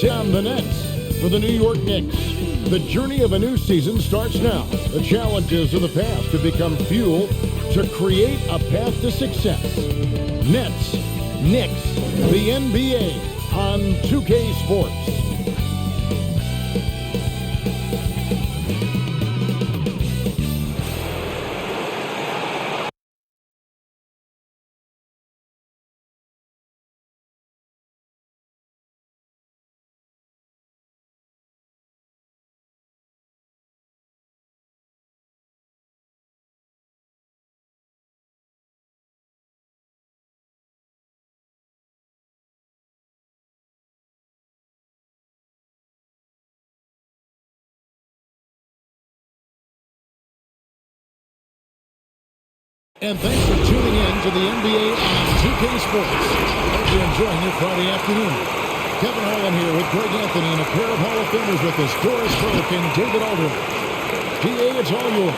Down the Nets for the New York Knicks. The journey of a new season starts now. The challenges of the past have become fuel to create a path to success. Nets, Knicks, the NBA on 2K Sports. And thanks for tuning in to the NBA on 2K Sports. Hope you're enjoying your Friday afternoon. Kevin Harlan here with Greg Anthony and a pair of Hall of Famers with us, Doris Burke and David Aldridge. DA, it's all yours.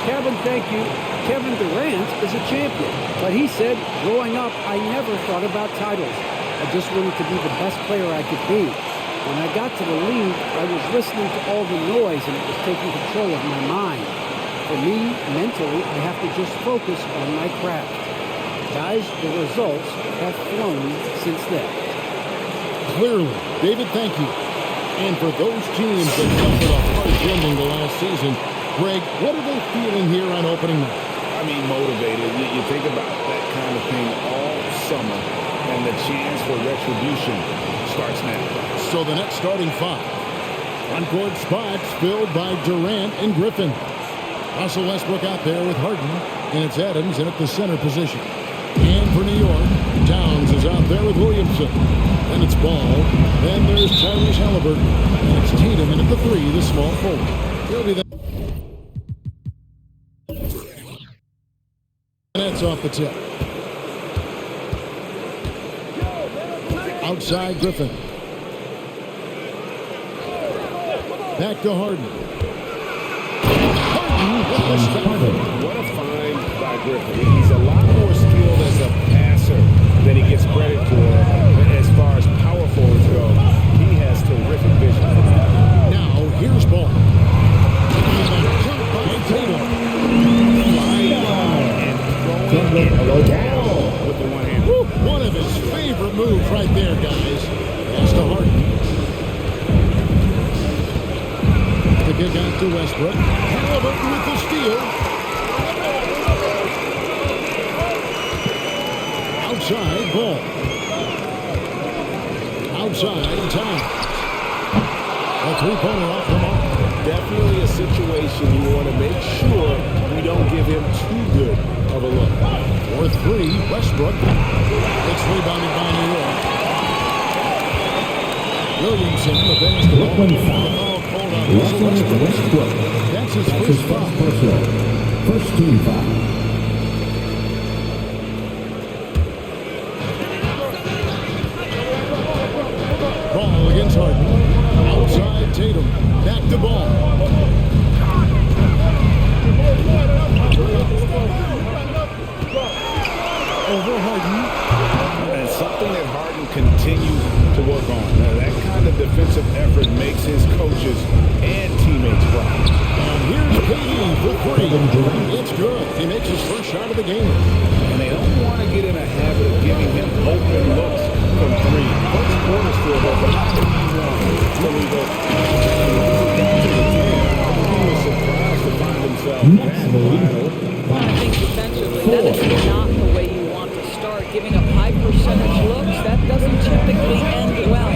Kevin, thank you. Kevin Durant is a champion, but he said, growing up, I never thought about titles. I just wanted to be the best player I could be. When I got to the league, I was listening to all the noise and it was taking control of my mind. For me, mentally, I have to just focus on my craft. Guys, the results have flown since then. Clearly. David, thank you. And for those teams that suffered a harsh ending to last season, Greg, what are they feeling here on opening night? I mean, motivated. You think about that kind of thing all summer, and the chance for retribution starts now. So the next starting five. On-court spots filled by Durant and Griffin. Russell Westbrook out there with Harden, and it's Adams in at the center position. And for New York, Towns is out there with Williamson. And it's Ball. Then there's Tyrese Halliburton. And it's Tatum in at the three, the small forward. He'll be there. And that's off the tip. Outside Griffin. Back to Harden. What a find by Griffin. He's a lot more skilled as a passer than he gets credit for. As far as power forwards go, he has terrific vision. Now, here's Ball. With the one hand. One of his favorite moves right there, guys. That's to Harden. The kick out to Westbrook. Halliburton with the steal. Outside, Ball. Outside, Towns. A three-pointer off the mark. Definitely a situation you want to make sure we don't give him too good of a look. For three, Westbrook. It's rebounded by New York. Williamson, the basketball. Westbrook. That's his first foul. First team foul. Ball against Harden. Outside Tatum. Back to Ball. Over Harden. And something that Harden continues to work on. Now, that kind of defensive effort makes his coaches and teammates proud. And here's KD for three. It's good. He makes his first shot of the game. And they don't want to get in a habit of giving him open looks from three. First quarter still doesn't have to be one. So we go he was surprised to find himself that final. I think defensively, that is not the way you want to start. Giving up high percentage looks, that doesn't typically end well.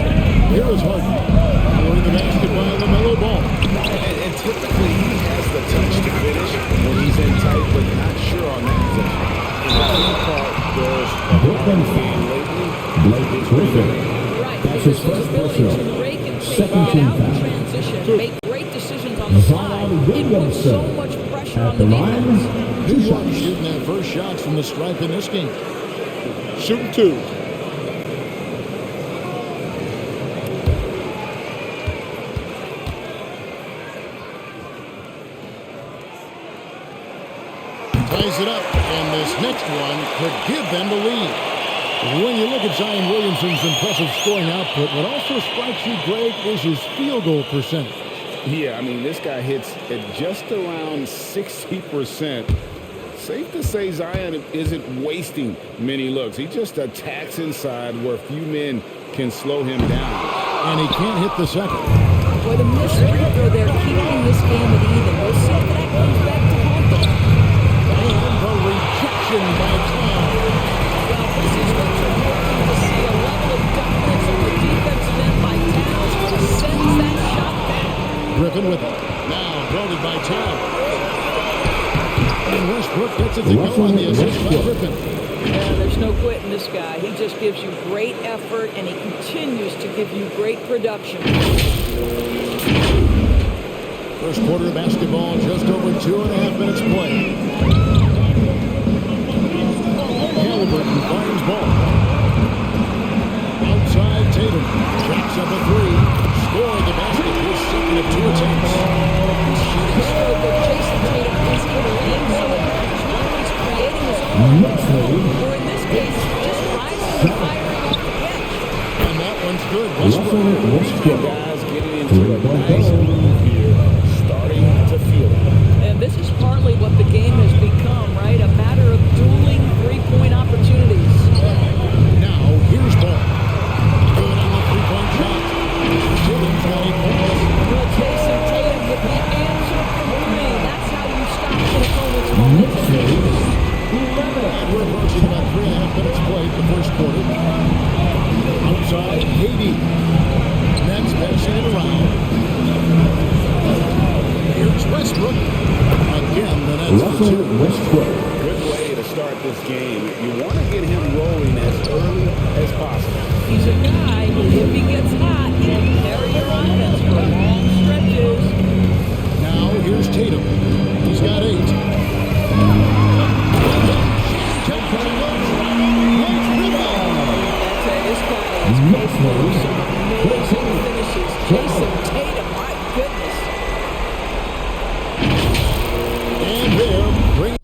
Here is Harden. Scoring the basketball in the mellow ball. And typically he has the touch to finish when he's in tight, but not sure on that possession. In the key part, there's a Brooklyn game lately. It's Griffin. Right, because his ability to break and take it out in transition, make great decisions on the fly. It puts so much pressure on the defense. New York shooting their first shots from the stripe in this game. Shooting two. Ties it up, and this next one could give them the lead. When you look at Zion Williamson's impressive scoring output, what also strikes you, Greg, is his field goal percentage. Yeah, I mean, this guy hits at just around 60%. Safe to say Zion isn't wasting many looks. He just attacks inside where few men can slow him down. And he can't hit the second. Boy, the missed free throw there, keeping this game at even. We'll see if that comes back to haunt them. And the rejection by Tom. Well, this is what you're hoping to see, a level of dominance on the defensive end by Towns, who sends that shot back. Griffin with it. Now guarded by Towns. And Westbrook gets it to go on the assist by Griffin. Yeah, there's no quitting this guy. He just gives you great effort, and he continues to give you great production. First quarter of basketball, just over 2.5 minutes play. Halliburton finds ball. Outside Tatum. Tracks up a three. Scored the basket. His second of 2 attempts. He's shooting so good. Jason Tatum is in the lane so much. Now he's creating his own offense, or in this case, just rising and firing off the catch. And that one's good. Westbrook. Guys getting into a nice groove here, starting to feel it. And this is partly what the game has become, right? A matter of dueling three-point opportunities. Now, here's ball. Good on the three-point shot. Tatum's got 8 points. Well, Jason Tatum with the answer from three. That's how you stop an opponent's momentum. And we're approaching about 3.5 minutes played in the first quarter. Outside, Haiti. Nets passing it around. Here's Westbrook. Again, the Nets for 2. Westbrook. Good way to start this game. You want to get him rolling as early as possible. He's a guy who, if he gets hot, he can carry your offense for long stretches. Now, here's Tatum. He's got 8. This guy is capable of some amazing finishes. Jason Tatum, my goodness. And there, bring.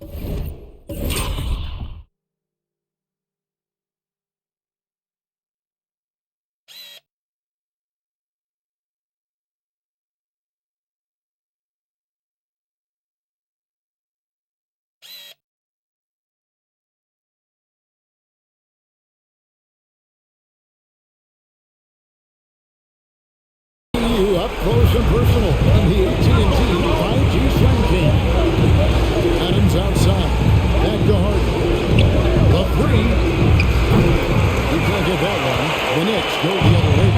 You up close and personal on the AT&T 5G Slam King. Adams outside. Back to Harden. The three. You can't get that one. The Knicks go the other way.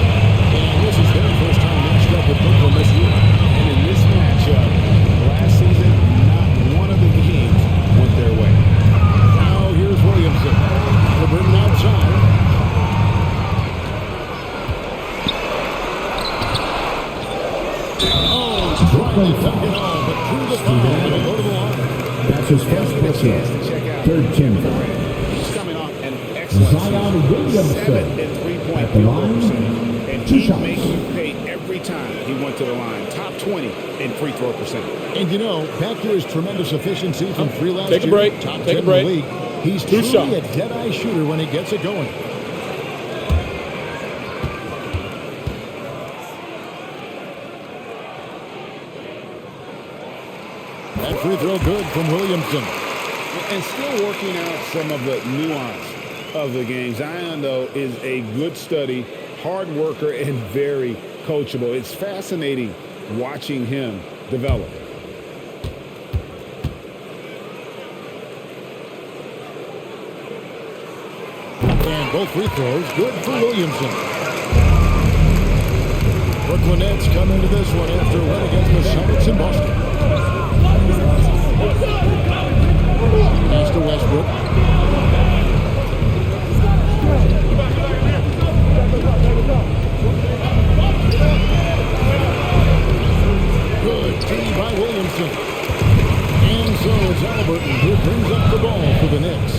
And this is their first time matched up with Brooklyn this year. And in this matchup, last season, not one of the games went their way. Now here's Williamson. Halliburton outside. Trying to tuck it on, but through the foul, it'll go to the line. That's his first personal. Third team foul. He's coming off an excellent Zion season. Williamson 7 and 3-point at the field goal line. percentage. And 2 he'd shots. make you pay every time he went to the line. Top 20 in free throw percentage. And you know, back to his tremendous efficiency from 3 last Take a year, break. top Take 10 a break. in the league, he's Two truly shots. a dead-eye shooter when he gets it going. That free throw good from Williamson. And still working out some of the nuance of the game. Zion, though, is a good study, hard worker, and very coachable. It's fascinating watching him develop. And both free throws good for Williamson. Brooklyn Nets come into this one after a win against the Celtics in Boston. Pass to Westbrook. Good D by Williamson. And so it's Halliburton who brings up the ball for the Knicks.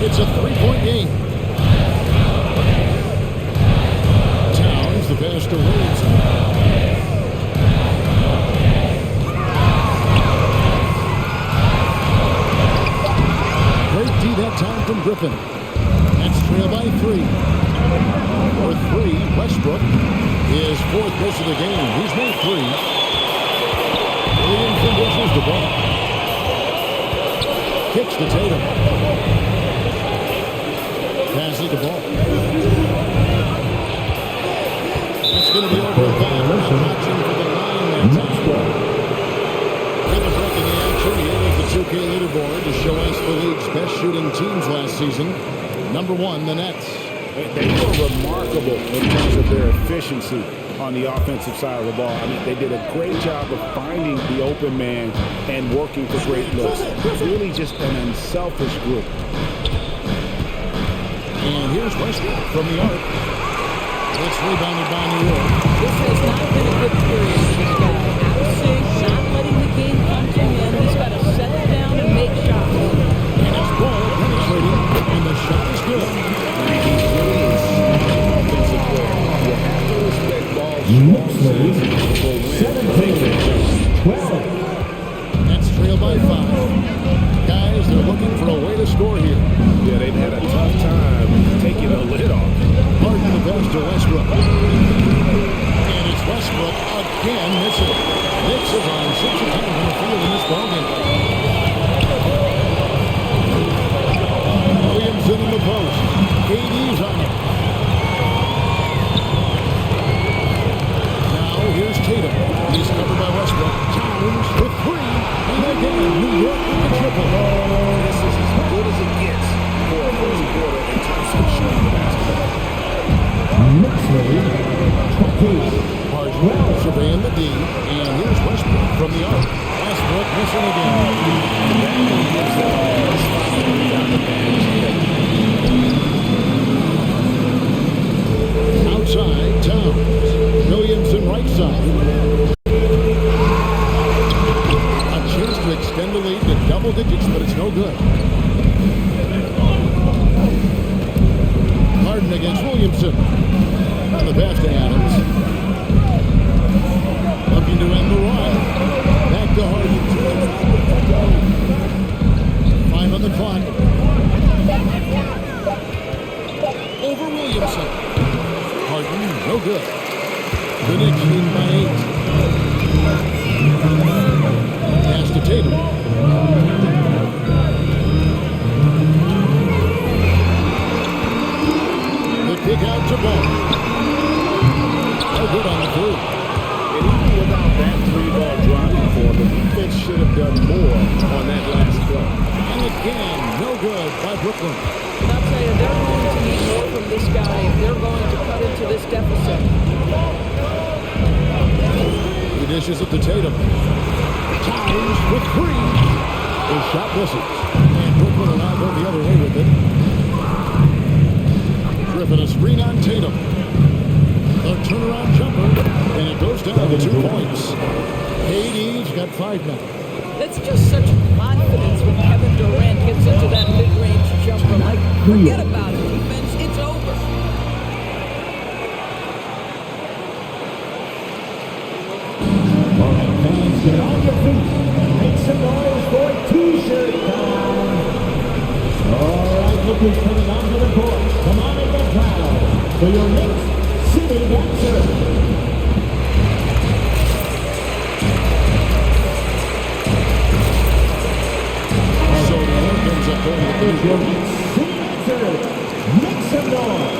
It's a 3-point game. Towns the pass to Williamson. Great D that time from Griffin. That's trailed by his 4th miss of the game. He's made 3. Williamson dishes the ball. Kicks to Tatum. Passes the ball. It's going to be over the back. Watching for the line that time. With a break in the action, here is the 2K leaderboard to show us the league's best shooting teams last season. Number 1, the Nets. They were remarkable in terms of their efficiency on the offensive side of the ball. I mean, they did a great job of finding the open man and working for great looks. Really just an unselfish group. And here's Westbrook from the arc. It's rebounded by New York. This has not been a good period for this guy. Out of sync, not letting the game come to him. He's got to settle down and make shots. And it's ball penetrating, and the shot is good. He's really a offensive player. You have to respect ball strong for win. 12. That's trailed by 5. Guys, they're looking for a way to score here. Yeah, they've had a tough time taking the lid off. Harden the pass to Westbrook. And it's Westbrook again missing. Knicks is on 6 of 10 from the field in this ballgame. Williamson in the post. KD's on it. Now here's Tatum. He's covered by Westbrook. Towns with 3. And again, New York with the triple. This is as good as it gets for a first quarter in terms of shooting the basketball. Knicks lead 20. Harden surveying the D. And here's Westbrook from the arc. Westbrook missing again. That one gives them a spot down the bench. Outside, Towns. Williamson right side. A chance to extend the lead to double digits, but it's no good. Harden against Williamson. On the pass to Adams. Looking to end the run. Back to Harden. 5 on the clock. Over Williamson. Harden, no good. The Knicks lead by 8. Pass to Tatum. The kick out to Ball. No good on the 3. And even without that 3-ball dropping for the defense should have done more on that last play. And again, no good by Brooklyn. And I'll tell you, they're going to need more from this guy if they're going to cut into this deficit. He dishes it to Tatum. Towns with 3. His shot misses. And Brooklyn will now go the other way with it. Griffin a screen on Tatum. A turnaround jumper. And it goes down to 2 points. KD's got 5 now. That's just such confidence when Kevin Durant gets into that mid-range jumper. Like, forget about it, defense. It's over. All right, fans, get on your feet. Make some noise for T-shirt time. All right, look who's coming onto the court. Come on and get proud for your Knicks City Dancer. So the Organs are going to Here's your Knicks City Dancer. Make some noise.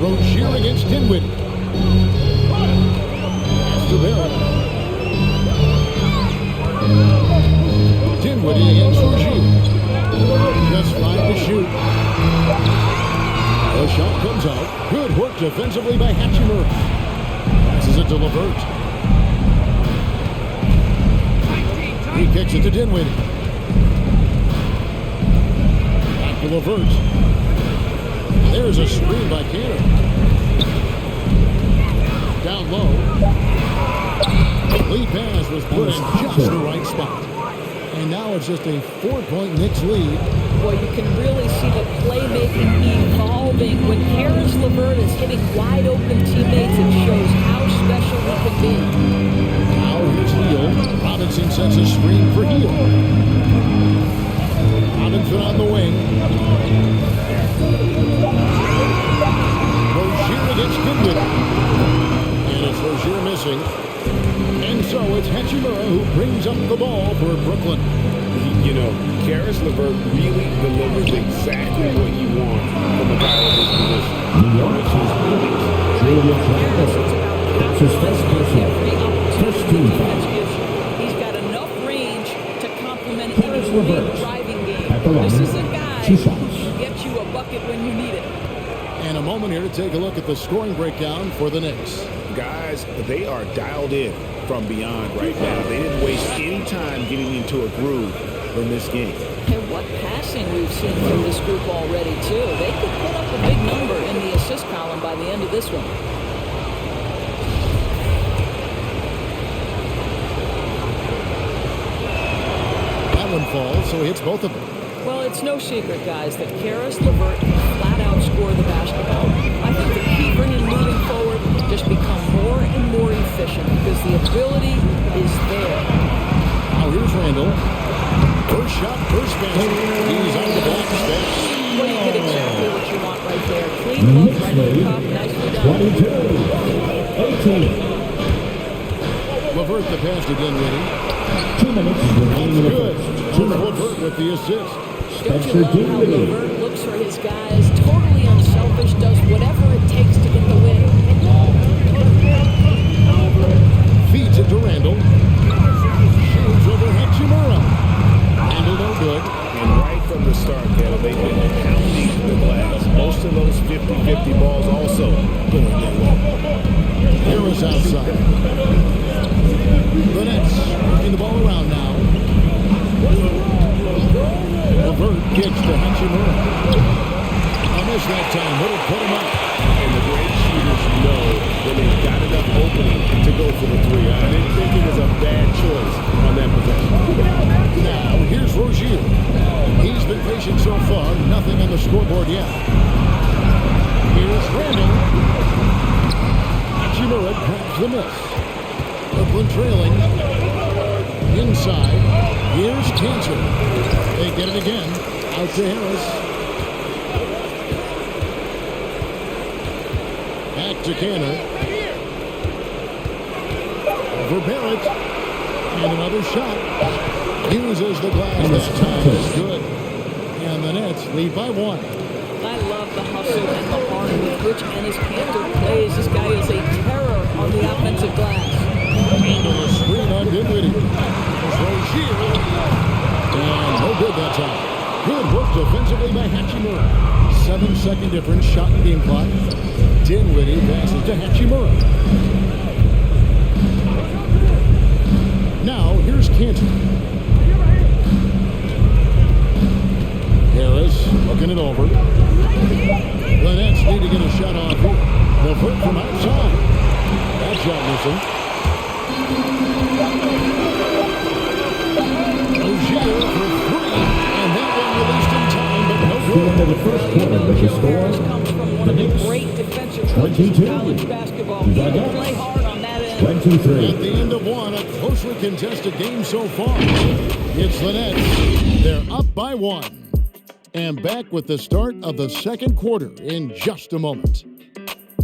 Rozier against Dinwiddie. Pass to Barrett. Dinwiddie against Rozier. Just 5 to shoot. The shot comes out. Good work defensively by Hachimura. Passes it to LeVert. He kicks it to Dinwiddie. Back to LeVert. There's a screen by Cantor. Down low. The lead pass was put in just the right spot. And now it's just a 4-point Knicks lead. Boy, you can really see the playmaking evolving. When Karis LeVert is hitting wide-open teammates, it shows how special he can be. Now here's Hill. Robinson sets a screen for Hill. Robinson on the wing. Rozier against Dinwiddie. And it's Rozier missing. And so it's Hachimura who brings up the ball for Brooklyn. You know, Karis LeVert really delivers exactly what you want from a guy of his position. New York is Julius Randle. It's his first personal. First team foul. He's got enough range to complement Karis any LeVert driving game. at the line. This is a guy 2 who shots. can get you a bucket when you need it. And a moment here to take a look at the scoring breakdown for the Knicks. Guys, they are dialed in from beyond right now. They didn't waste any time getting into a groove in this game. And what passing we've seen from this group already, too. They could put up a big number in the assist column by the end of this one. That one falls, so he hits both of them. Well, it's no secret, guys, that Karis LeVert can flat out score the basketball. I think the key for him moving forward just become more and more efficient because the ability is there. Now here's Randle. First shot, first basket. He's on the block step. Well, you get exactly what you want right there. Clean look, right at the top, nicely done. 22-18. LeVert the pass to Dinwiddie. 2 minutes remaining in the Good. first. 2 Here's minutes. LeVert with the assist. Don't you Spencer love how Dinwiddie. LeVert looks for his guys? Totally unselfish, does whatever it takes to get the win. Feeds it to Randle. Shoots over Hachimura. Randle no good. And right from the start, Kevin, they've been pounding the glass. Most of those 50-50 balls also going their way. Harris outside. The Nets working the ball around now. LeVert kicks to Hachimura. I missed that time. Would have put him up. And the great shooters know when they've got enough opening to go for the three. I didn't think it was a bad choice on that possession. Now here's Rozier. He's been patient so far. Nothing on the scoreboard yet. Here's Randle. Hachimura grabs the miss. Brooklyn trailing. Inside. Here's Cantor. They get it again. Out to Harris. Back to Cantor. Over Barrett. And another shot. Uses the glass this time. It's good. And the Nets lead by 1. I love the hustle and the heart with which Enes Kanter plays. This guy is a terror on the offensive glass. Into the screen on Dinwiddie. Rozier. And no good that time. Good work defensively by Hachimura. 7-second difference, shot and game clock. Dinwiddie passes to Hachimura. Now, here's Cantor. Harris looking it over. The Nets need to get a shot off here. LeVert from outside. That shot missing. Rozier for 3. And that one released in time, but no The end good. of the first quarter, the Joe score. Harris comes from one of the great defensive coaches in 22. college basketball. He can play hard on that end. 23. At the end of one, a closely contested game so far. It's the Nets. They're up by 1. And back with the start of the second quarter in just a moment.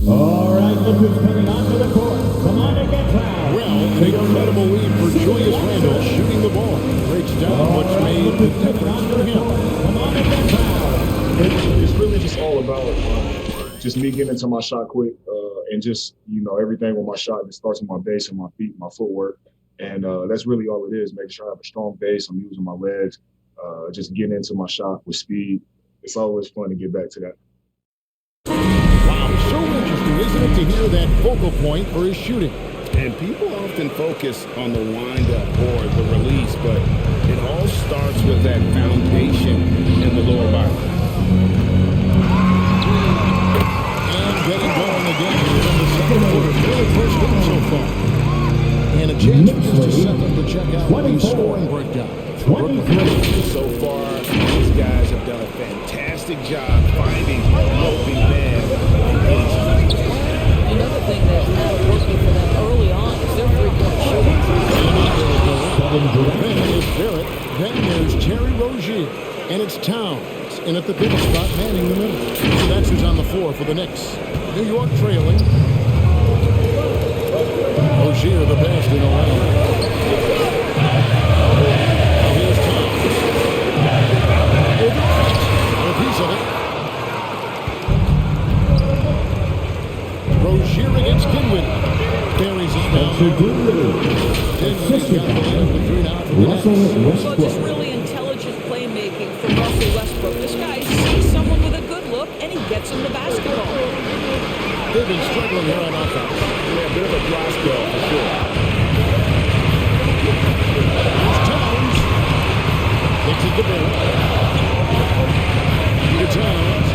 All right, look who's coming onto the court. Come on and get fouled. Well, an incredible lead for Julius Randle shooting the ball. Breaks down what's made the difference for him. Come on and get fouled. It's really just all about just me getting into my shot quick and just, everything with my shot. It starts with my base and my feet, my footwork. And that's really all it is, making sure I have a strong base. I'm using my legs, just getting into my shot with speed. It's always fun to get back to that. Wow, so interesting, isn't it, to hear that focal point for his shooting? And people often focus on the windup or the release, but it all starts with that foundation in the lower body. And getting going again here in the second quarter. Really first game so far. And a chance for just a second to check out the scoring breakdown. for Brooklyn. 23. So far, these guys have done a fantastic job finding an open man and getting some. Another thing that's not working for them early on is their three-point shooting. Then there's Barrett. Then there's Terry Rozier. And it's Towns. And at the pivot spot, manning the middle. So that's who's on the floor for the Knicks. New York trailing. Rozier, the pass to Noel. Now here's Towns. A piece of it. Rozier against Dinwiddie. Buries it down. Dinwiddie's got the layup with 3 now for the Knicks. So it's just really intelligent playmaking from Russell Westbrook. This guy sees someone with a good look, and he gets him the basketball. They've been struggling here on offense. Yeah, a bit of a dry spell for sure. Here's Towns. Takes it to Barrett. To Towns.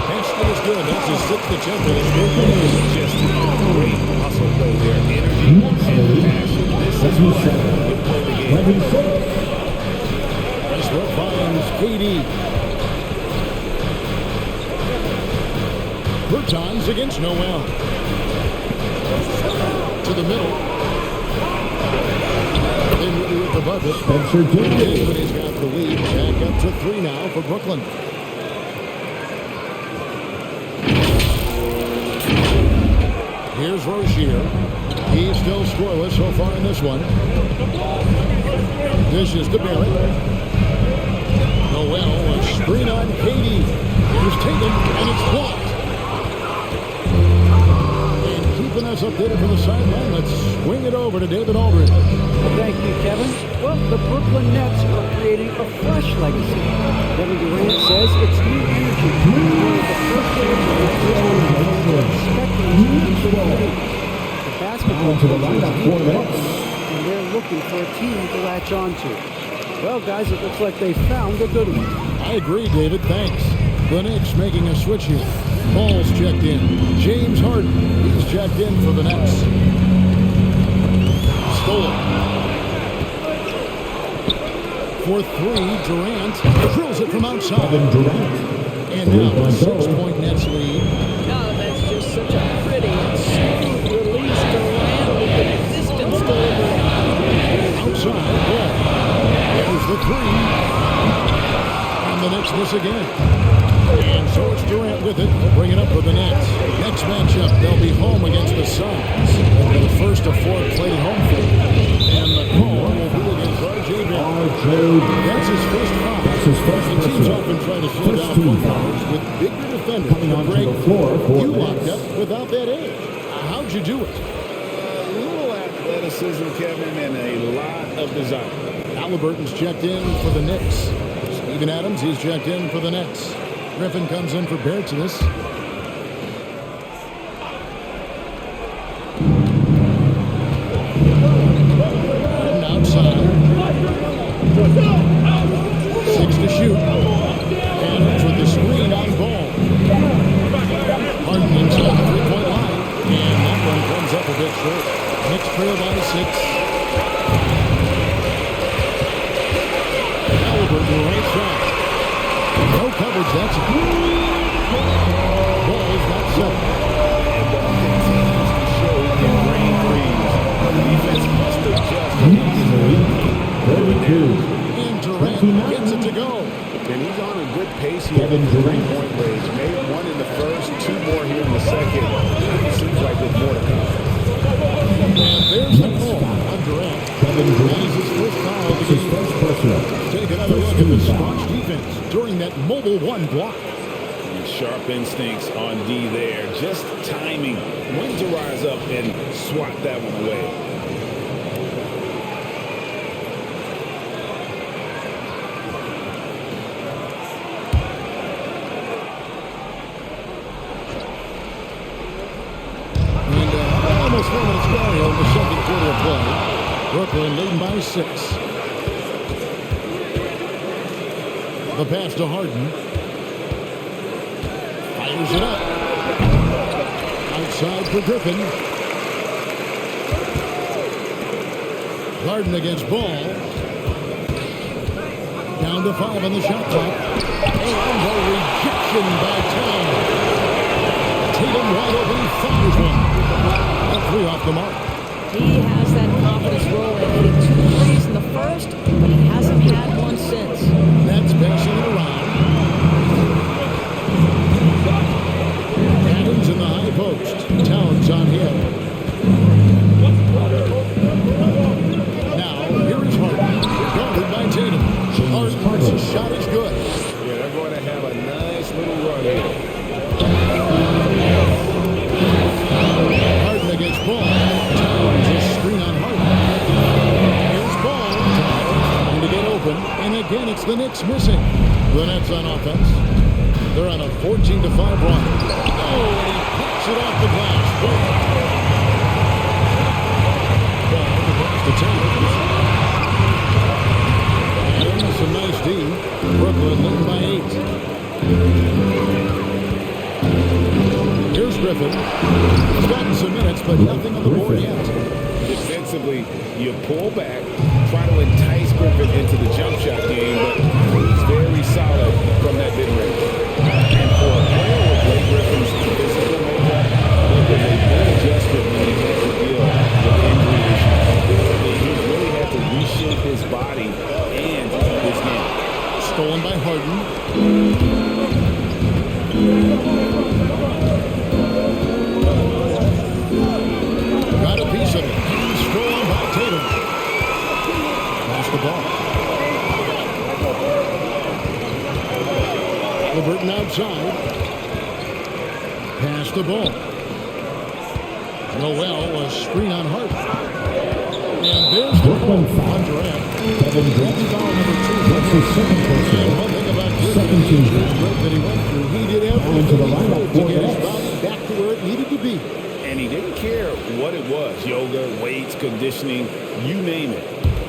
Paxton is good. That's his 6th attempt for this game. Just a great hustle play there. Energy and passion. This is why you play the game. Westbrook finds KD. Bertans against Noel. To the middle. Dinwiddie with the bucket. Spencer Dinwiddie. Dinwiddie's got the lead. Back up to 3 now for Brooklyn. Here's Rozier. He's still scoreless so far in this one. Dishes to Barrett. Noel, a screen on KD. He's taken, and it's blocked. And keeping us updated from the sideline, let's swing it over to David Aldridge. Thank you, Kevin. Well, the Brooklyn Nets are creating a fresh legacy. Kevin Durant says it's new energy. One of the first games of the expecting to the league. The basketball To the coach lineup is for deep, the Nets. and they're looking for a team to latch on to. Well, guys, it looks like they found a good one. I agree, David. Thanks. The Knicks making a switch here. Ball's checked in. James Harden. He's checked in for the Nets. Stolen. For 3, Durant drills it from outside. Kevin Durant. And now a 6-point Nets lead. God, that's just such a pretty and smooth release. Durant with the distance delivery. Outside, ball. There's the 3. And the Knicks miss again. And so it's Durant with it. They'll bring it up for the Nets. Next matchup, they'll be home against the Suns. They'll be the first of 4 played at home for. And the call will be against R.J. Barrett. That's his first foul. That's his first And teams personal. often try to slow First down team footballers with bigger defenders. Coming But onto Greg, the floor for you the locked Nets. up without that edge. How'd you do it? A little athleticism, Kevin, and a lot of desire. Halliburton's checked in for the Knicks. Steven Adams, he's checked in for the Nets. Griffin comes in for Bertans. Harden outside. 6 to shoot. And with the screen on ball. Harden inside the 3-point line. And that one comes up a bit short. Knicks trail by 6. Halliburton right side. No coverage, that's it. Ball's got 7. And ball continues to show in rain threes. Defense must adjust. 32. And Durant gets it to go. And he's on a good pace here. Kevin at the Durant. 3-point range. Made 1 in the first, 2 more here in the second. It seems like there's more to come. And there's the call on Durant. Kevin That Durant. is his first foul of That's the his game. first personal. Take another look at the staunch defense during that mobile 1 block. And sharp instincts on D there. Just timing when to rise up and swat that one away. And almost 4 minutes gone here in the second quarter of play. Brooklyn leading by 6. The pass to Harden. Fires it up. Outside for Griffin. Harden against Ball. Down to 5 on the shot clock. And a rejection by Towns. Tatum wide open, fires one. A 3 off the mark. He has that confidence rolling, hitting 2 threes in the first, but he hasn't had one since. That's passing it around. Adams in the high post. Towns on him. Now, here is Harden. Guarded by Tatum. Harden's shot is good. Yeah, they're going to have a nice little run here. Harden against Ball. Towns is screen on Harden. Here's Ball. Trying to get open. And again, it's the Knicks missing. The Nets on offense. They're on a 14-5 run. Oh, and he picks it off the glass. Ball across the Tatum. And some nice D. Brooklyn leading by 8. Here's Griffin. He's gotten some minutes, but nothing on the board yet. Defensively, you pull back, try to entice Griffin into the jump shot game, but he's very solid from that mid-range. And for a player with Blake Griffin's physical makeup, it was a good adjustment when he had to deal with injury issues. He really had to reshape his body and his game. Stolen by Harden. Got a piece of it. Stolen by Tatum. Pass the ball. Liberton outside. Pass the ball. Noel, a screen on Harden. And there's the ball on Durant. That's foul number 2. That's his second personal. And one thing about Griffin, Second team. that he went through, he did everything Into the he lineup could to for get his Nets. body back to where it needed to be. And he didn't care what it was, yoga, weights, conditioning, you name it,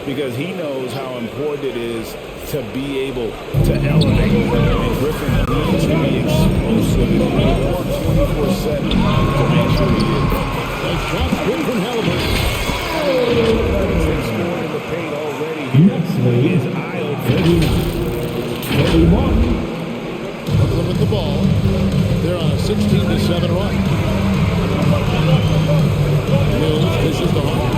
because he knows how important it is to be able to elevate. And Griffin needs to be explosive and work 24/7 to make sure he is. A shot good from Halliburton. They've scored in the paint already here. Nets lead His eye open. 39-31. Brooklyn with the ball. They're on a 16-7 run. Mills dishes the Harden.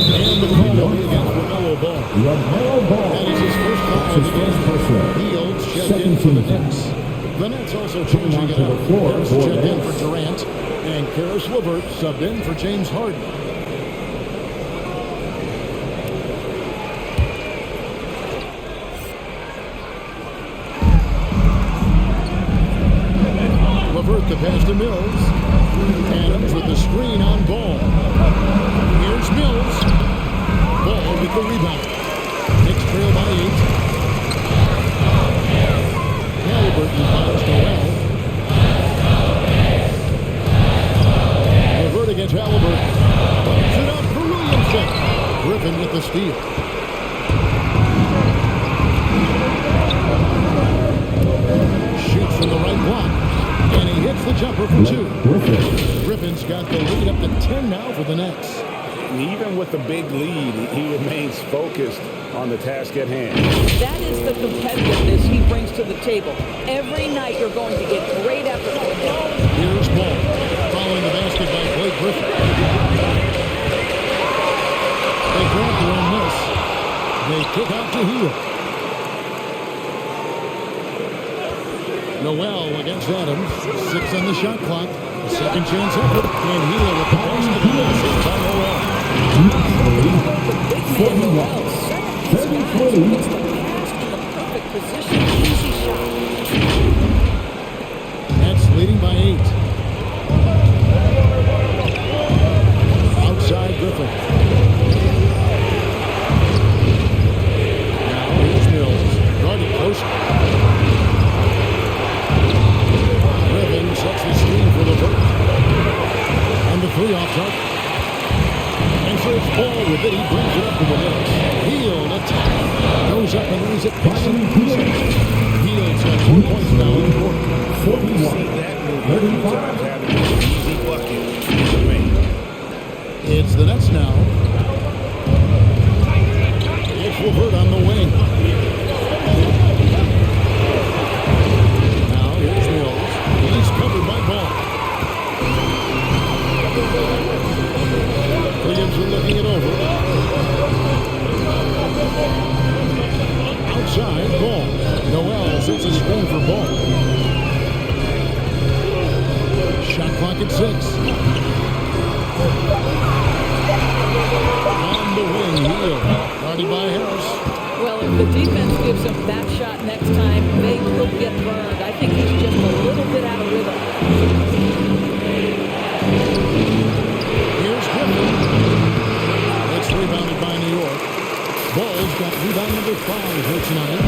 And the call will be against LaMelo Ball. LaMelo Ball. That is his first foul of His the first game. personal. Fields checked Second in for the team. Knicks. The Nets also changing Onto it the up. floor Harris for checked in Nets. for Durant. And Karis LeVert subbed in for James Harden. LeVert the pass to Mills. Adams with the screen on Ball. Here's Mills. Ball with the rebound. Knicks trail by 8. Halliburton finds Noel. LeVert against Halliburton. Puts it up for Williamson. Griffin with the steal. Shoots from the right block. And he hits the jumper for 2. Griffin's got the lead up to 10 now for the Nets. And even with the big lead, he remains focused on the task at hand. That is the competitiveness he brings to the table. Every night you're going to get great effort from him. Here's Ball. Following the basket by Blake Griffin. They grab their own miss. They kick out to Hill. Noel against Adams. 6 on the shot clock. A second chance effort. And Hill with the basket. By Noel. 41. 33. It's the pass in the perfect position. Easy shot. Nets leading by 8. Outside Griffin. Now here's Mills. Guarded close. Griffin sets the screen for LeVert. And the 3 off target. And so it's Ball with it. He brings it up to the Knicks. Hield attack. Goes up and lays it past him. Hield's got 4 points now in the quarter. 41. That move many times having an easy bucket in the paint. It's the Nets now. clock at 6. On the wing, Hield. Guarded by Harris. Well, if the defense gives him that shot next time, they will get burned. I think he's just a little bit out of rhythm. Here's Griffin. It's rebounded by New York. Bulls got rebound number 5 here tonight.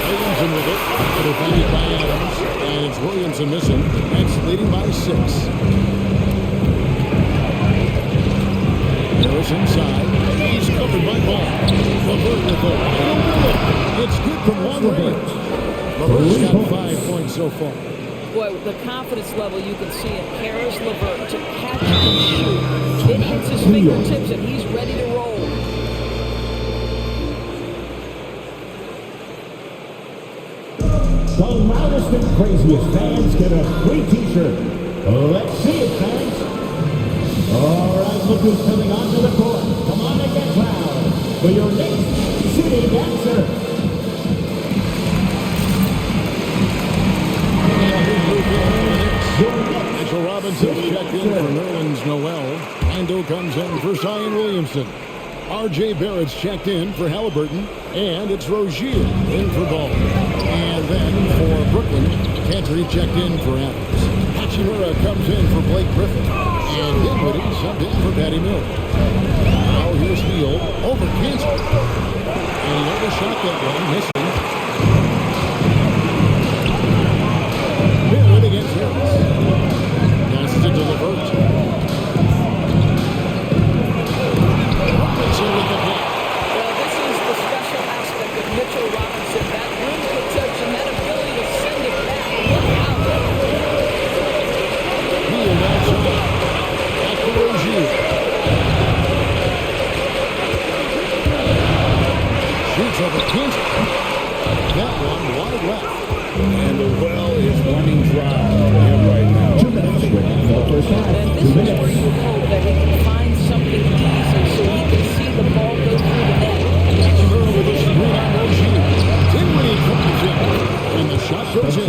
Williamson with it. Defended by Adams. And it's Williamson missing. That's leading by 6. Harris inside. He's covered by Ball. LeVert with the wide open look. It's good from long range. LeVert's got 5 points so far. Boy, the confidence level you can see in Harris LeVert to catch and shoot. It hits his fingertips and he's ready to roll. The loudest and craziest fans get a free t-shirt. Let's see it, fans. All right, look who's coming onto the court. Come on and get loud for your Knicks City Dancer. Mitchell Robinson checked in for Nerlens Noel. Ando comes in for Zion Williamson. R.J. Barrett's checked in for Halliburton. And it's Rozier in for Ball. And then for Brooklyn, Cantor checked in for Adams. Hachimura comes in for Blake Griffin. And Dinwiddie subbed in for Patty Mills. Now here's Hield over Cantor. And he overshot that one, missing. Barrett against Harris. Passes it to LeVert. Robinson with the block. Well, this is the special aspect of Mitchell Robinson. That rim protection, that ability to send it back. Look out. Hield outside. Back to Rozier. Shoots over Cantor. That one wide left. And the well is running dry for him right now. 2 minutes remaining for the first half. And this is where you hope that he can find something easy so he can see the ball go through the net. Hachimura with a screen on Rozier. Dinwiddie comes in. And the shot goes in.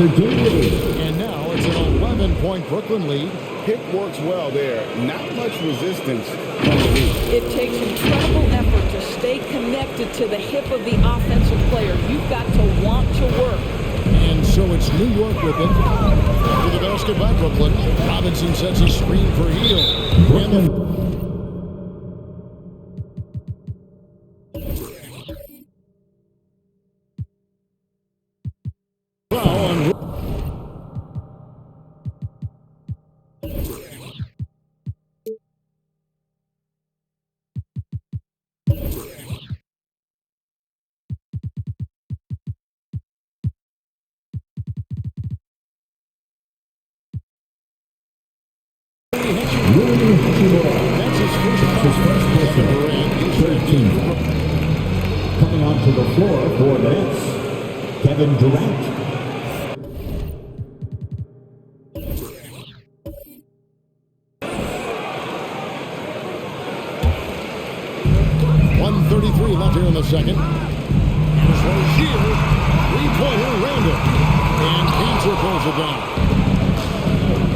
And now it's an 11-point Brooklyn lead. Pick works well there. Not much resistance from the lead. It takes incredible effort to stay connected to the hip of the offensive player. You've got to want to work. And so it's New York with it. After the basket by Brooklyn. Robinson sets a screen for Hield. And foul on 13. Coming onto the floor for the Knicks, Kevin Durant. .133 left here in the second. Here's Rozier. Three-pointer, Randall. And Cantor pulls it down.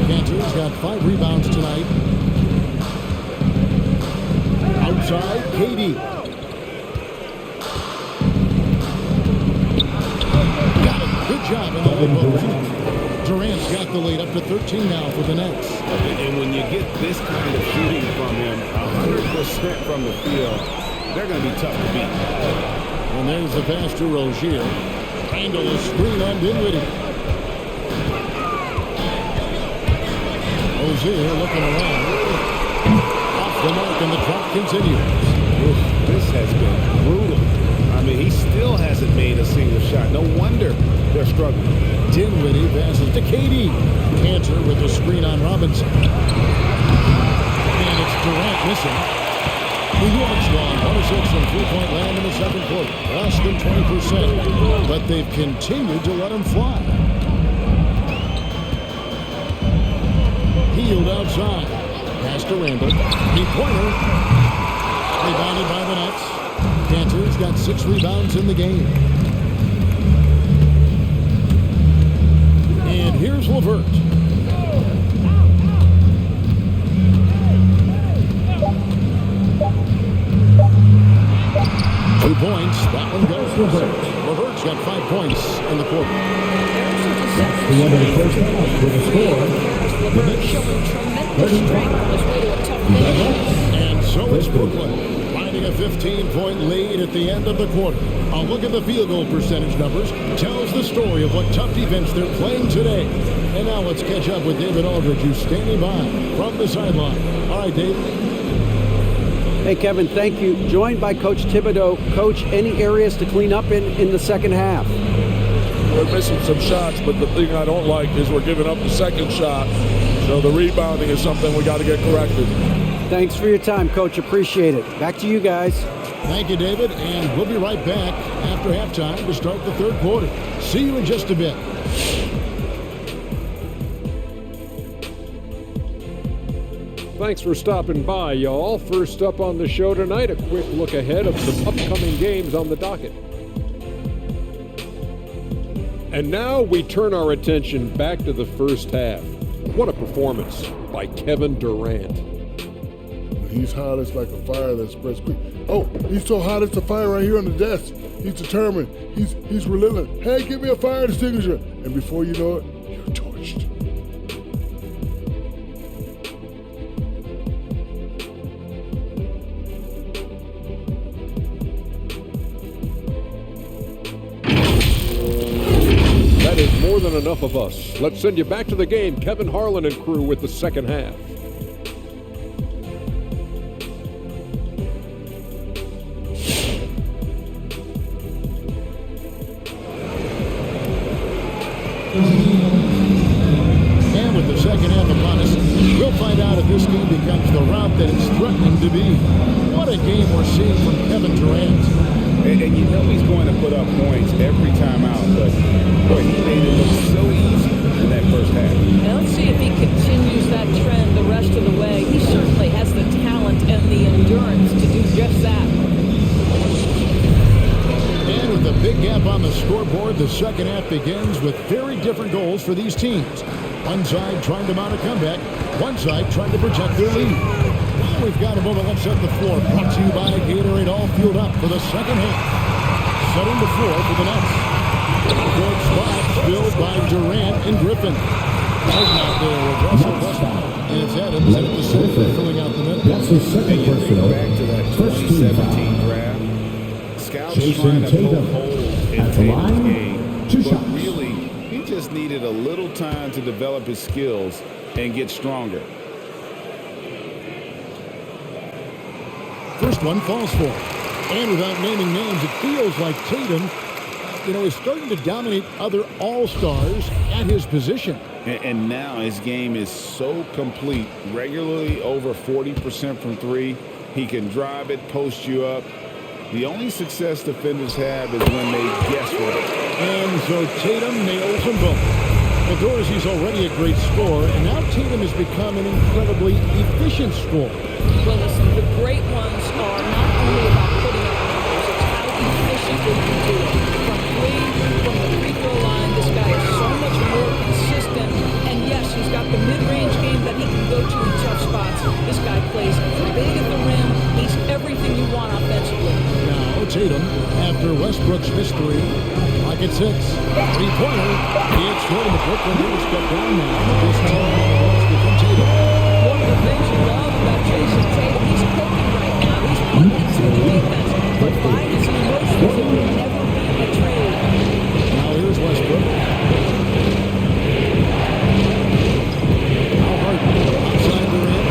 Cantor's got 5 rebounds tonight. Outside, KD. Got it. Good job in the low post. Durant's got the lead up to 13 now for the Nets. And when you get this kind of shooting from him, 100% from the field, they're going to be tough to beat. And there's the pass to Rozier. Randall is screen on Dinwiddie. Rozier looking around. Off the mark and the clock continues. Oof, this has been brutal. I mean, he still hasn't made a single shot. No wonder they're struggling. Dinwiddie passes to KD. Cantor with the screen on Robinson. And it's Durant missing. New York's gone 26 from three-point land in the second quarter. Less than 20%. But they've continued to let him fly. Hield outside. Pass to Randall. Three-pointer. Rebounded by the Nets. Cantor's got 6 rebounds in the game. And here's LeVert. 2 points. That one goes. Levert's got 5 points in the quarter. That's the end of the first half with a score. Levert showing tremendous strength on his way to a tough finish. And so it's Brooklyn finding a 15-point lead at the end of the quarter. A look at the field goal percentage numbers tells the story of what tough defense they're playing today. And now let's catch up with David Aldridge, who's standing by from the sideline. All right, Dave. Hey, Kevin, thank you. Joined by Coach Thibodeau. Coach, any areas to clean up in the second half? We're missing some shots, but the thing I don't like is we're giving up the second shot. So the rebounding is something we got to get corrected. Thanks for your time, Coach. Appreciate it. Back to you guys. Thank you, David. And we'll be right back after halftime to start the third quarter. See you in just a bit. Thanks for stopping by, y'all. First up on the show tonight, a quick look ahead of some upcoming games on the docket. And now we turn our attention back to the first half. What a performance by Kevin Durant. He's hot as like a fire that spreads quick. Oh, he's so hot it's a fire right here on the desk. He's determined. He's relentless. Hey, give me a fire extinguisher. And before you know it, you're torched. That is more than enough of us. Let's send you back to the game. Kevin Harlan and crew with the second half. And with the second half upon us, we'll find out if this game becomes the route that it's threatening to be. What a game we're seeing from Kevin Durant. And you know he's going to put up points every time out, but boy, he made it look so easy in that first half. And let's see if he continues that trend the rest of the way. He certainly has the talent and the endurance to do just that. And with a big gap on the scoreboard, the second half begins with very different goals for these teams. One side trying to mount a comeback, one side trying to protect their lead. Well, we've got a moment left set the floor. Brought to you by Gatorade, all fueled up for the second half. Setting the floor for the Nets. Good spot filled by Durant and Griffin. Harden out there with Russell Westbrook. And it's Adams at the center filling out the net. That's his second personal. Back to that First team 2017 draft. Scouts Jason trying to Tatum poke holes in at the Tatum's line. game, 2 but shots. really, he just needed a little time to develop his skills and get stronger. First one falls for him. And without naming names, it feels like Tatum, is starting to dominate other all-stars at his position. And now his game is so complete, regularly over 40% from three. He can drive it, post you up. The only success defenders have is when they guess right. And so Tatum nails them both. Well, Dorsey's already a great scorer, and now Tatum has become an incredibly efficient scorer. Well, listen, the great ones are not only about putting up numbers, it's how efficiently you do it. From the free throw line, this guy is so much more consistent. And yes, he's got the mid-range game that he can go to in tough spots. This guy plays big at the rim. He's everything you want offensively. Now Tatum, after Westbrook's mystery, pocket 6. Three-pointer. It's short of the Brooklyn Nets got down now. This time it's become Tatum. One of the things you love about Jason Tatum, he's cooking right now. He's playing through the defense, but by his emotions, it will never be betrayed. Now here's Westbrook. Now Harden outside the rim.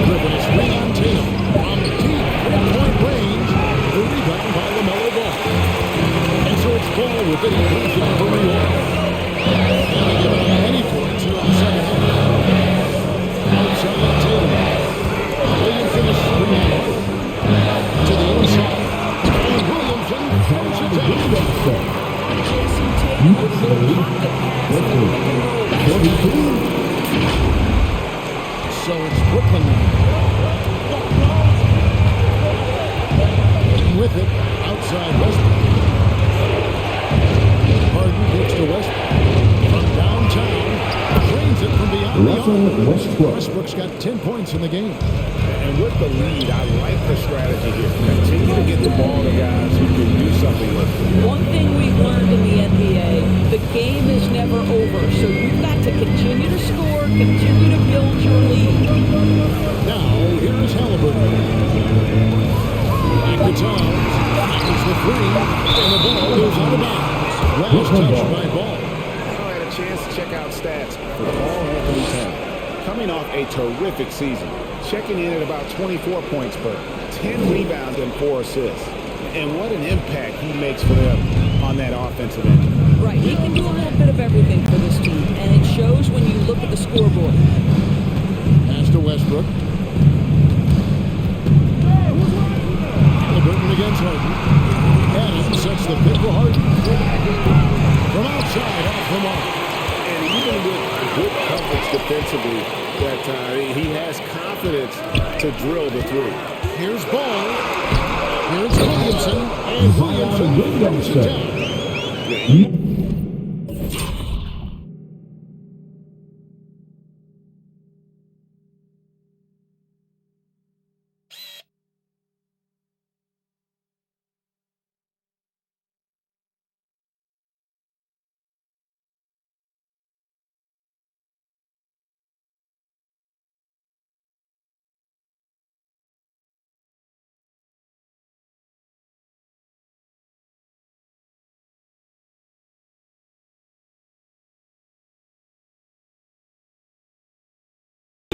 Griffin is free on Tatum from deep three-point range. The rebound by LaMelo Ball. And so it's Ball with the inclusion for New York. Not giving up any points here in the second half. Outside Tatum. Williamson is free to the inside. And Williamson throws it down. Jason Tatum with a little pocket pass and a pick and roll. So it's Brooklyn now. With it, outside Westbrook. Harden kicks to Westbrook. From downtown, Drains it from beyond the Russell arc. Westbrook. Westbrook's got 10 points in the game. And with the lead, I like the strategy here. Continue to get the ball to guys who can do something with it. One thing we've learned in the NBA, the game is never over. So you've got to continue to score, continue to build your lead. Now, here's Halliburton. Back to Towns. Fires the three. And the ball goes out of bounds. Last touch by Ball. I had a chance to check out stats for Paul Anthony Towns. Coming off a terrific season, checking in at about 24 points per 10 rebounds and 4 assists. And what an impact he makes for them on that offensive end. Right, he can do a little bit of everything for this team, and it shows when you look at the scoreboard. Pass to Westbrook. Halliburton against Harden. Adams sets the pick for Harden. From outside, off the mark. And even with good coverage defensively that time, he has confidence to drill the three. Here's Ball. Here's Williamson. And Williamson throws it down.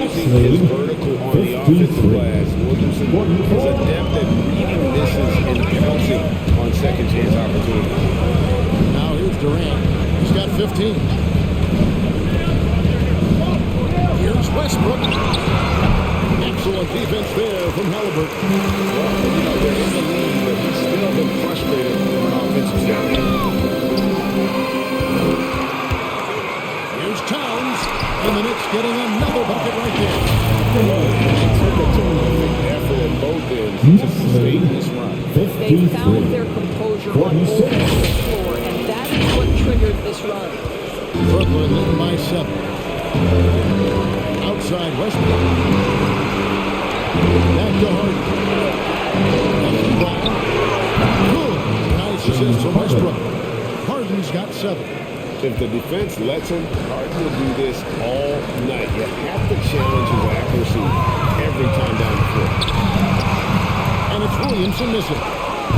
His vertical on the offensive glass. Williamson is adept at reading misses and pouncing on second chance opportunities. Now here's Durant. He's got 15. Here's Westbrook. Excellent defense there from Halliburton. Well, you know, they're in the lead, but he's still been frustrated from an offensive standpoint. Here's Towns. And the Knicks getting another bucket right there. It took a terrific effort at both ends to sustain this run. They found their composure on both ends of the floor, and that is what triggered this run. Brooklyn leading by 7. Outside Westbrook. Back to Harden. Nice ball. Good. Nice assist from Westbrook. Harden's got 7. If the defense lets him, Harden will do this all night. You have to challenge his accuracy every time down the floor. And it's Williamson missing.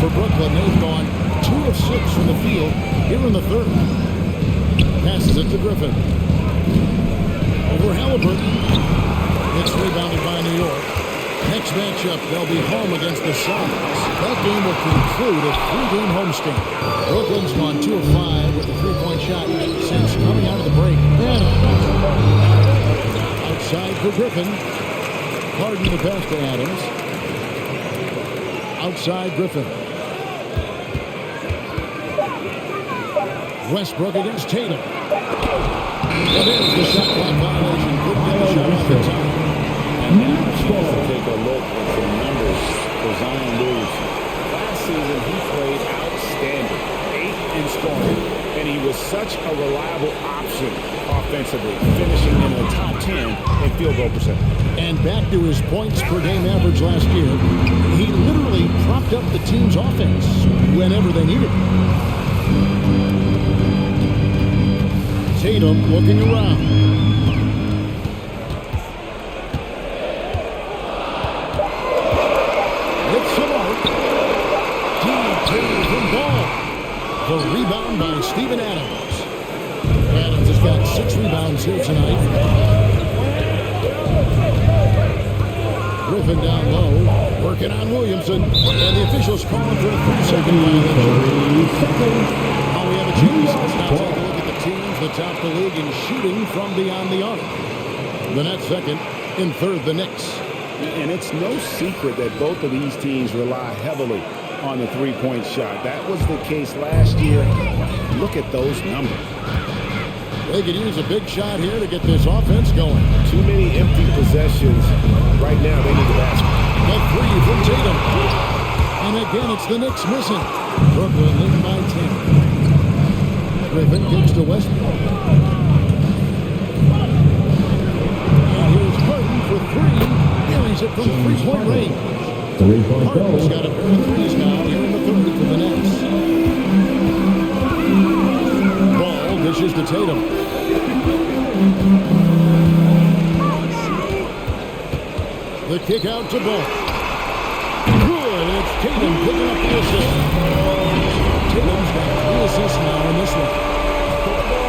For Brooklyn, they've gone 2 of 6 from the field here in the third. Passes it to Griffin. Over Halliburton. It's rebounded by New York. Next matchup, they'll be home against the Suns. That game will conclude a 3-game homestand. Brooklyn's gone 2 of 5 with a 3-point shot since coming out of the break. Outside for Griffin. Harden the pass to Adams. Outside Griffin. Westbrook against Tatum. And there's the shot clock violation. Couldn't get the shot off the time. And now it's going to take a look at some numbers for Zion Williamson. Last season, he played outstanding, 8th in scoring, and he was such a reliable option offensively, finishing in the top 10 in field goal percentage. And back to his points per game average last year, he literally propped up the team's offense whenever they needed it. Tatum looking around. The rebound by Steven Adams. Adams has got 6 rebounds here tonight. Griffin down low, working on Williamson, and the officials calling for a 3-second violation. Now we have a chance. Let's now take a look at the teams that top the league in shooting from beyond the arc. The Nets second, in third the Knicks. And it's no secret that both of these teams rely heavily on the three-point shot. That was the case last year. Look at those numbers. They could use a big shot here to get this offense going. Too many empty possessions. Right now, they need the basket. The 3 from Tatum. And again, it's the Knicks missing. Brooklyn leading by 10. Griffin kicks to Westbrook. it from three-point range. Three-point Harden's goal. got a pair of threes now here in the third for the Nets. Ball dishes to Tatum. The kick out to Ball. Good. It's Tatum picking up the assist. Tatum's got 3 assists now in this one.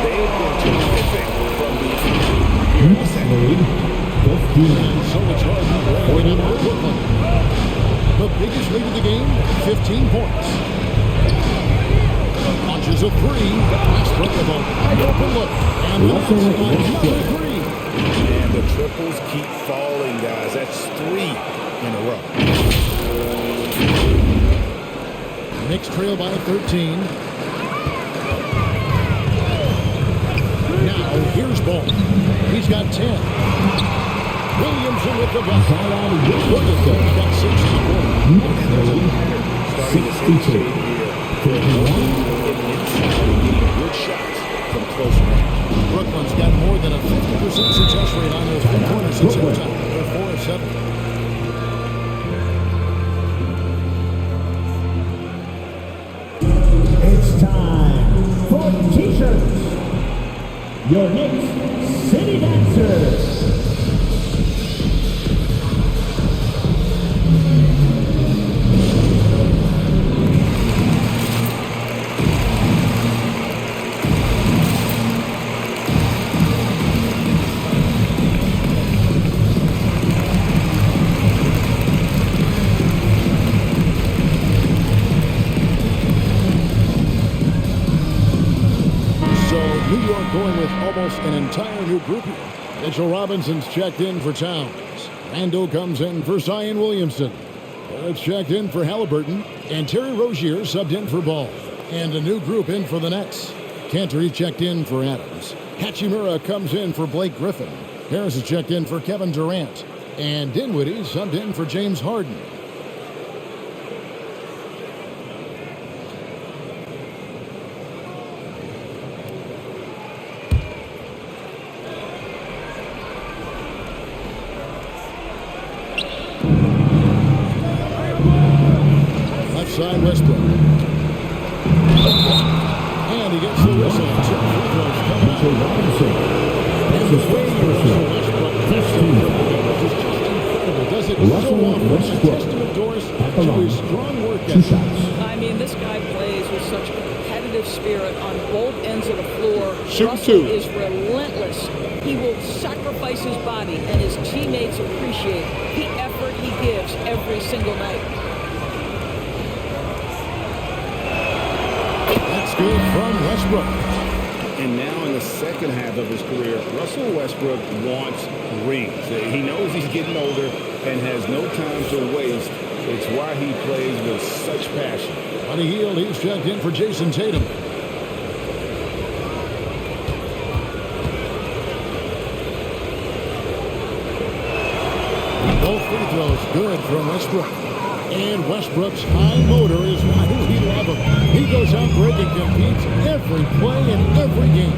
They've been terrific from defense here in the second. And so the Chargers rallying up for Brooklyn. The biggest lead of the game, 15 points. Launches a three. Westbrook with a wide open look. And that's another three. And the triples keep falling, guys. That's 3 in a row. Knicks trail by 13. Now here's Ball. He's got 10. Williamson with the bucket. Williamson's got 62. 51. Good shots from close range. Brooklyn's got more than a 50% success rate on those three-pointers since halftime. They're 4 of 7. It's time for T-shirts. Your Knicks City Dancers. New York going with almost an entire new group here. Mitchell Robinson's checked in for Towns. Randall comes in for Zion Williamson. It's checked in for Halliburton. And Terry Rozier subbed in for Ball. And a new group in for the Nets. Cantor checked in for Adams. Hachimura comes in for Blake Griffin. Harris is checked in for Kevin Durant. And Dinwiddie subbed in for James Harden. Side Westbrook. And he gets the whistle. 2 free throws coming up. And the way Russell Westbrook is just incredible. Does it so often. It's a testament, Doris, to his strong work ethic. I mean, this guy plays with such competitive spirit on both ends of the floor. Shoot Russell two. is relentless. He will sacrifice his body, and his teammates appreciate the effort he gives every single night. That's good from Westbrook. And now in the second half of his career, Russell Westbrook wants rings. He knows he's getting older and has no time to waste. It's why he plays with such passion. On the heel, he's checked in for Jason Tatum. Both free throws good from Westbrook. And Westbrook's high motor is why we love him. He goes out breaking, competes every play in every game.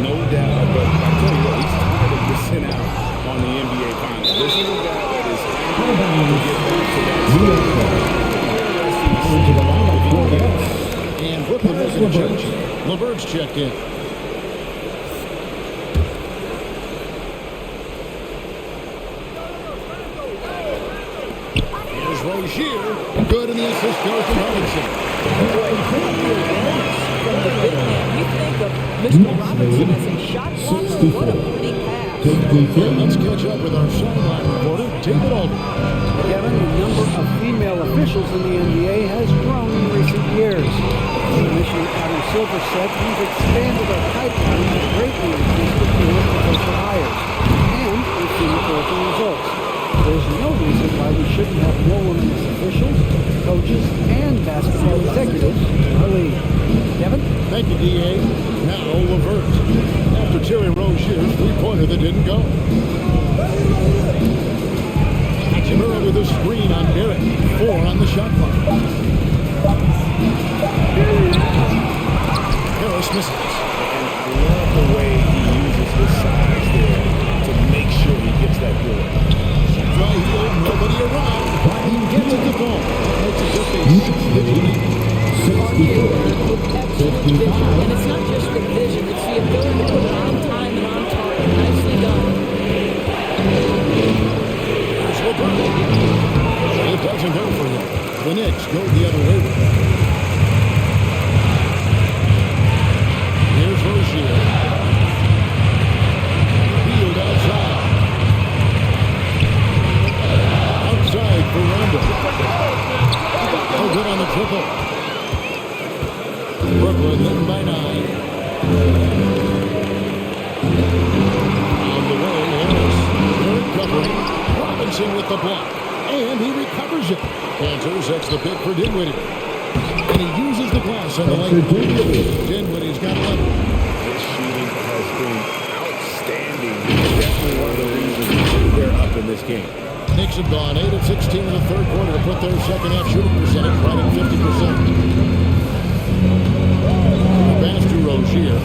No doubt, but I tell you what, he's tired of missing out on the NBA Finals. This is a guy that is angry to get back to that stage. And Brooklyn making a change. LeVert's checked in. Here's Rozier. Good in the assist goes to Robinson. From the big man, you think of Mr. Robinson as a shot blocker. What a pretty pass. Let's catch up with our sideline reporter, David Alden. Kevin, the number of female officials in the NBA has grown in recent years. Commissioner Adam Silver said we've expanded our pipeline to greatly increase the pool of potential hires. And we've seen encouraging results. There's no reason why we shouldn't have more women as officials, coaches, and basketball executives in our league. Kevin? Thank you, D.A. Now LeVert. After Terry Rozier's three-pointer that didn't go. Hachimura with a screen on Barrett. 4 on the shot clock. Harris misses. And I love the way he uses his size there to make sure he gets that board. by heel, nobody around. He gets at the ball. That makes it just a 6-digit lead. With excellent vision. And it's not just the vision, it's the ability to put it on time and on target. Nicely done. There's LeBron. It doesn't go for him. The Knicks go the other way with it. Here's Rozier. Field outside. Outside for Randall. Oh, good on the triple. Brooklyn leading by 9. On the way, Harris. Third covering. Robinson with the block. And he recovers it. Panthers, that's the pick for Dinwiddie. And he uses the glass on the lane. Dinwiddie's got 11. His shooting has been outstanding. Definitely one of the reasons they're up in this game. Knicks have gone 8 of 16 in the third quarter to put their second half shooting percentage right at 50%. Pass to Rozier.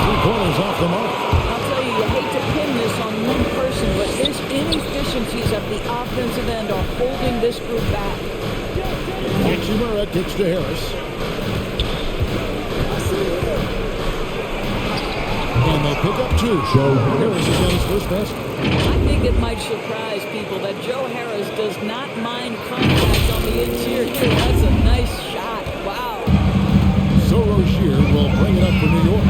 3-pointers off the mark. I'll tell you, you hate to pin this on one person, but his inefficiencies at the offensive end are holding this group back. Hachimura kicks to Harris. And they pick up 2. Harris is on his first basket. I think it might surprise people that Joe Harris does not mind contact on the interior. That's a nice shot. Wow. So Rozier will bring it up for New York.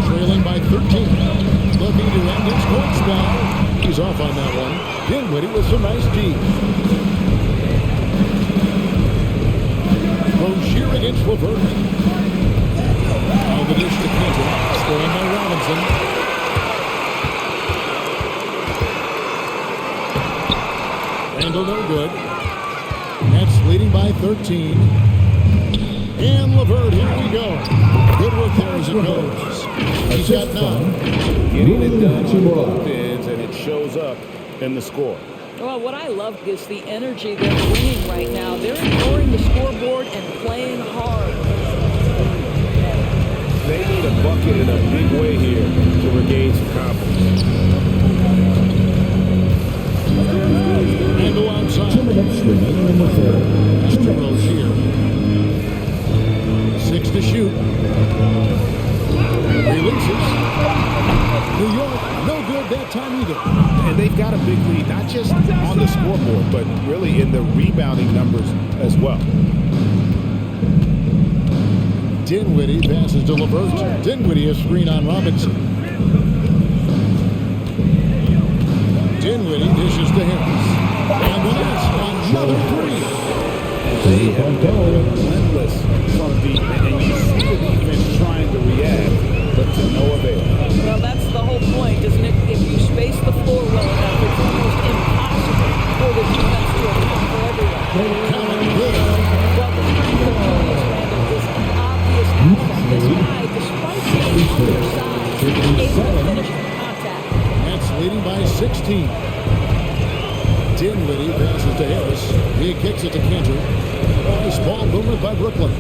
Trailing by 13. Looking to end his court spell. He's off on that one. Dinwiddie with some nice D. Rozier against LeVert. On the dish to Clinton. Scoring by Robinson. Randall no good. Nets leading by 13. And LeVert, here we go. Good work there as it goes. He's got 9. Getting it done on both ends, and it shows up in the score. Well, what I love is the energy they're bringing right now. They're ignoring the scoreboard and playing hard. They need a bucket in a big way here to regain some confidence. Randall outside. 2 minutes remaining in the third. That's 2 Rozier. 6 to shoot. Releases. New York, no good that time either. And they've got a big lead, not just on the scoreboard, but really in the rebounding numbers as well. Dinwiddie passes to LeVert. Dinwiddie a screen on Robinson. Dinwiddie dishes to Harris. And the Nets another 3. They have been relentless from deep, and you see the defense trying to react, but to no avail. Well, that's the whole point, isn't it? If you space the floor well enough, it's almost impossible for the defense to account for everyone. Well, the strength of Julius Randle is an obvious asset. This guy, despite being undersized, is able to finish the contact. Nets leading by 16. Dinwiddie passes to Harris. He kicks it to Cantor. Nice ball movement by Brooklyn.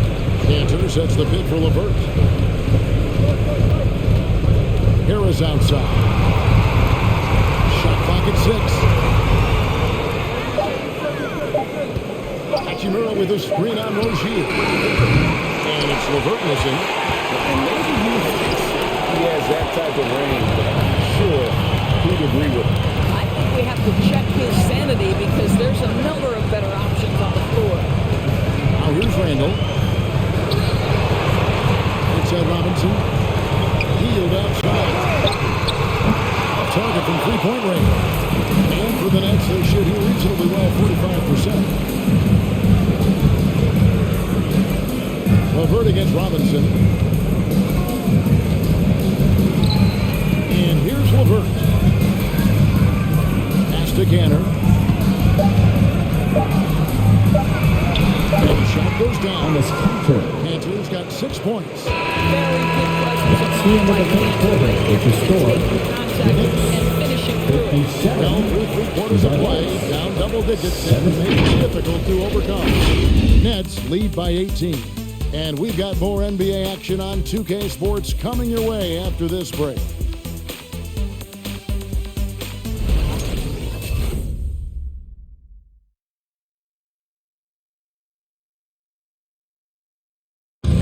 Cantor sets the pick for LeVert. Harris outside. Shot clock at 6. Hachimura with a screen on Rozier. And it's LeVert missing. And maybe he has that type of range, but I'm not sure who'd agree with him. I think we have to check his sanity because there's a number of better options on the floor. Now here's Randall. Inside Robinson. Healed outside. Off target from three-point range. And for the Nets, they shoot here reasonably well, 45%. LeVert against Robinson. And here's LeVert. Pass to Cantor. And the shot goes down. Cantor's got 6 points. Very good presence. That's the end of the third quarter with the score. And finishing through it. Well, through 3 quarters of play, down double digits, and making it difficult to overcome. Nets lead by 18. And we've got more NBA action on 2K Sports coming your way after this break.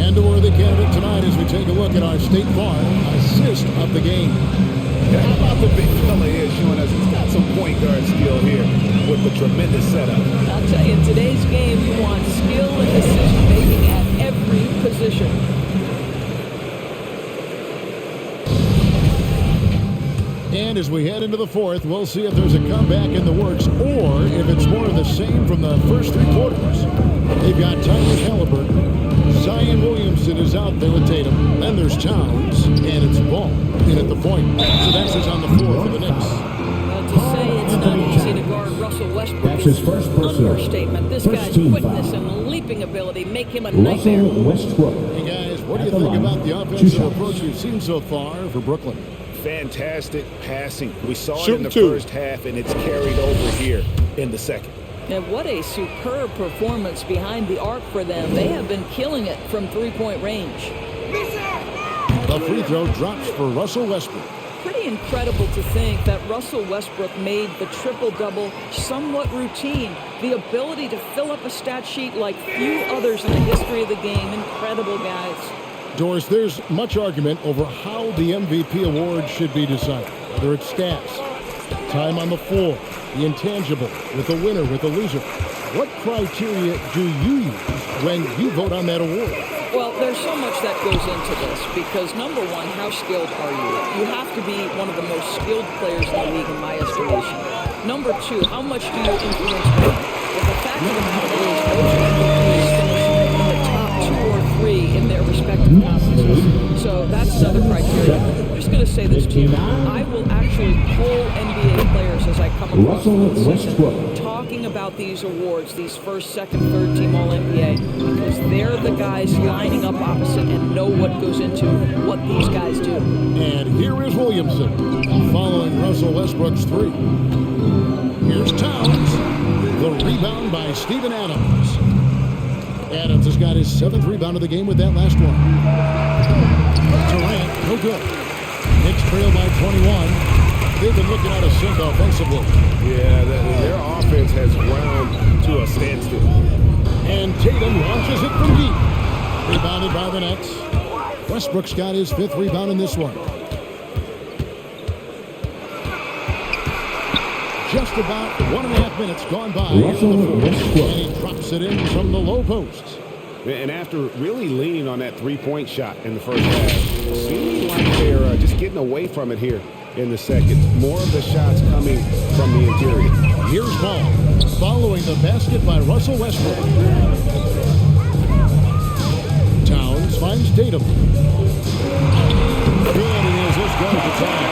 And a worthy candidate tonight as we take a look at our State Farm assist of the game. How about the big fella here showing us he's got some point guard skill here with the tremendous setup. I'll tell you, in today's game, you want skill and decision-making at every position. And as we head into the fourth, we'll see if there's a comeback in the works or if it's more of the same from the first three quarters. They've got Tyrese Halliburton. Zion Williamson is out there with Tatum. Then there's Towns, and it's Ball in at the point. So that's who's on the floor for the Knicks. To say it's not easy to guard Russell Westbrook That's his is first an personal. understatement. This First guy's team quickness foul. and leaping ability make him a nightmare. Russell Westbrook. Hey, guys, what do At you the think line. about the 2 offensive shots. approach we've seen so far for Brooklyn? Fantastic passing. We saw it in Shooting the two. first half, and it's carried over here in the second. And what a superb performance behind the arc for them. They have been killing it from three-point range. The free throw drops for Russell Westbrook. Pretty incredible to think that Russell Westbrook made the triple-double somewhat routine. The ability to fill up a stat sheet like few others in the history of the game. Incredible, guys. Doris, there's much argument over how the MVP award should be decided. Whether it's stats, time on the floor, the intangible, with the winner, with the loser. What criteria do you use when you vote on that award? Well, there's so much that goes into this because, number one, how skilled are you? You have to be one of the most skilled players in the league, in my estimation. Number two, how much do you influence winning? Well, the fact of the matter is most MVPs finish in the top 2 or 3 in their respective conferences. So that's another criteria. I'm just going to say this to you. I will actually poll NBA players as I come across Russell the season, Westbrook. talking about these awards, these first, second, third team All-NBA, because they're the guys lining up opposite and know what goes into what these guys do. And here is Williamson following Russell Westbrook's three. Here's Towns. The rebound by Steven Adams. Adams has got his 7th rebound of the game with that last one. Durant, no good. Knicks trail by 21. They've been looking out of sync offensively. Yeah, their offense has ground to a standstill. And Tatum launches it from deep. Rebounded by the Nets. Westbrook's got his 5th rebound in this one. Just about 1.5 minutes gone by. And he drops it in from the low post. And after really leaning on that three-point shot in the first half, seems like they're just getting away from it here in the second. More of the shots coming from the interior. Here's Ball following the basket by Russell Westbrook. Towns finds Tatum. Good, it is. This goes to time.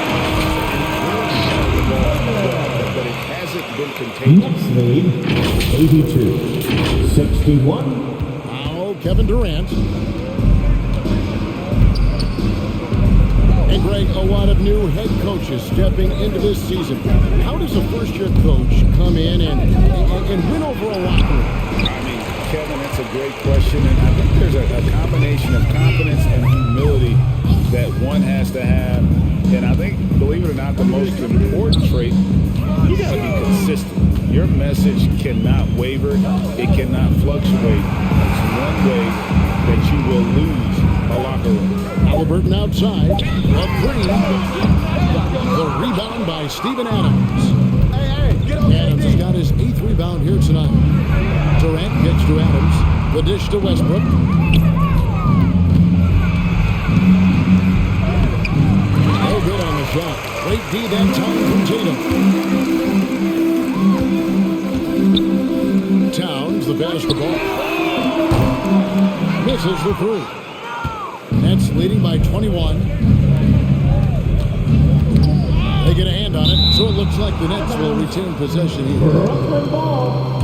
But it hasn't been contained. Knicks lead 82-61. Now Kevin Durant. And Greg, a lot of new head coaches stepping into this season. How does a first-year coach come in and win over a locker room? I mean, Kevin, that's a great question. And I think there's a combination of confidence and humility that one has to have. And I think, believe it or not, the most important trait, you got to be consistent. Your message cannot waver. It cannot fluctuate. It's one way that you will lose a locker room. Halliburton outside. A three. The rebound by Steven Adams. Adams has got his 8th rebound here tonight. Durant gets to Adams. The dish to Westbrook. No good on the shot. Great D that time from Tatum. Towns, the basketball. Misses the three. Nets leading by 21. They get a hand on it, so it looks like the Nets will retain possession here. Brooklyn ball.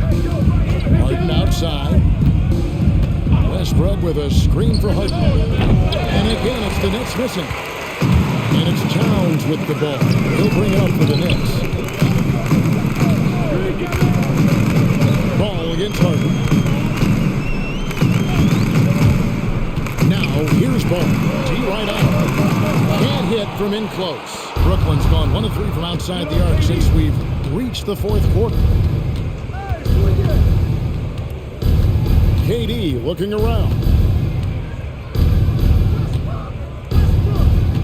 Harden outside. Westbrook with a screen for Harden. And again, it's the Nets missing. And it's Towns with the ball. He'll bring it up for the Knicks. Ball against Harden. Now, here's Ball. from in close. Brooklyn's gone 1 of 3 from outside the arc since we've reached the fourth quarter. KD looking around.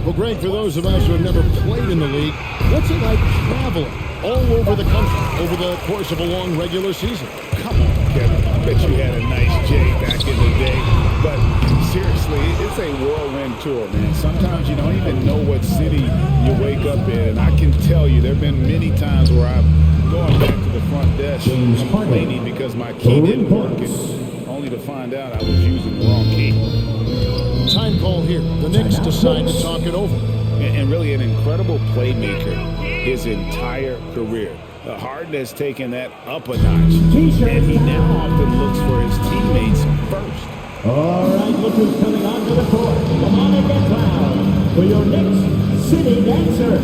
Well, Greg, for those of us who have never played in the league, what's it like traveling all over the country over the course of a long regular season? Come on, Kevin. I bet you had a nice J back in the day. But seriously, it's a whirlwind tour, man. Sometimes you don't even know what city you wake up in. And I can tell you there have been many times where I've gone back to the front desk complaining because my key didn't work, and only to find out I was using the wrong key. Time call here. The Knicks decide to talk it over. And really an incredible playmaker his entire career. Harden has taken that up a notch, and he now often looks for his teammates first. All right, look who's coming onto the court. Come on and get loud for your Knicks City Dancer.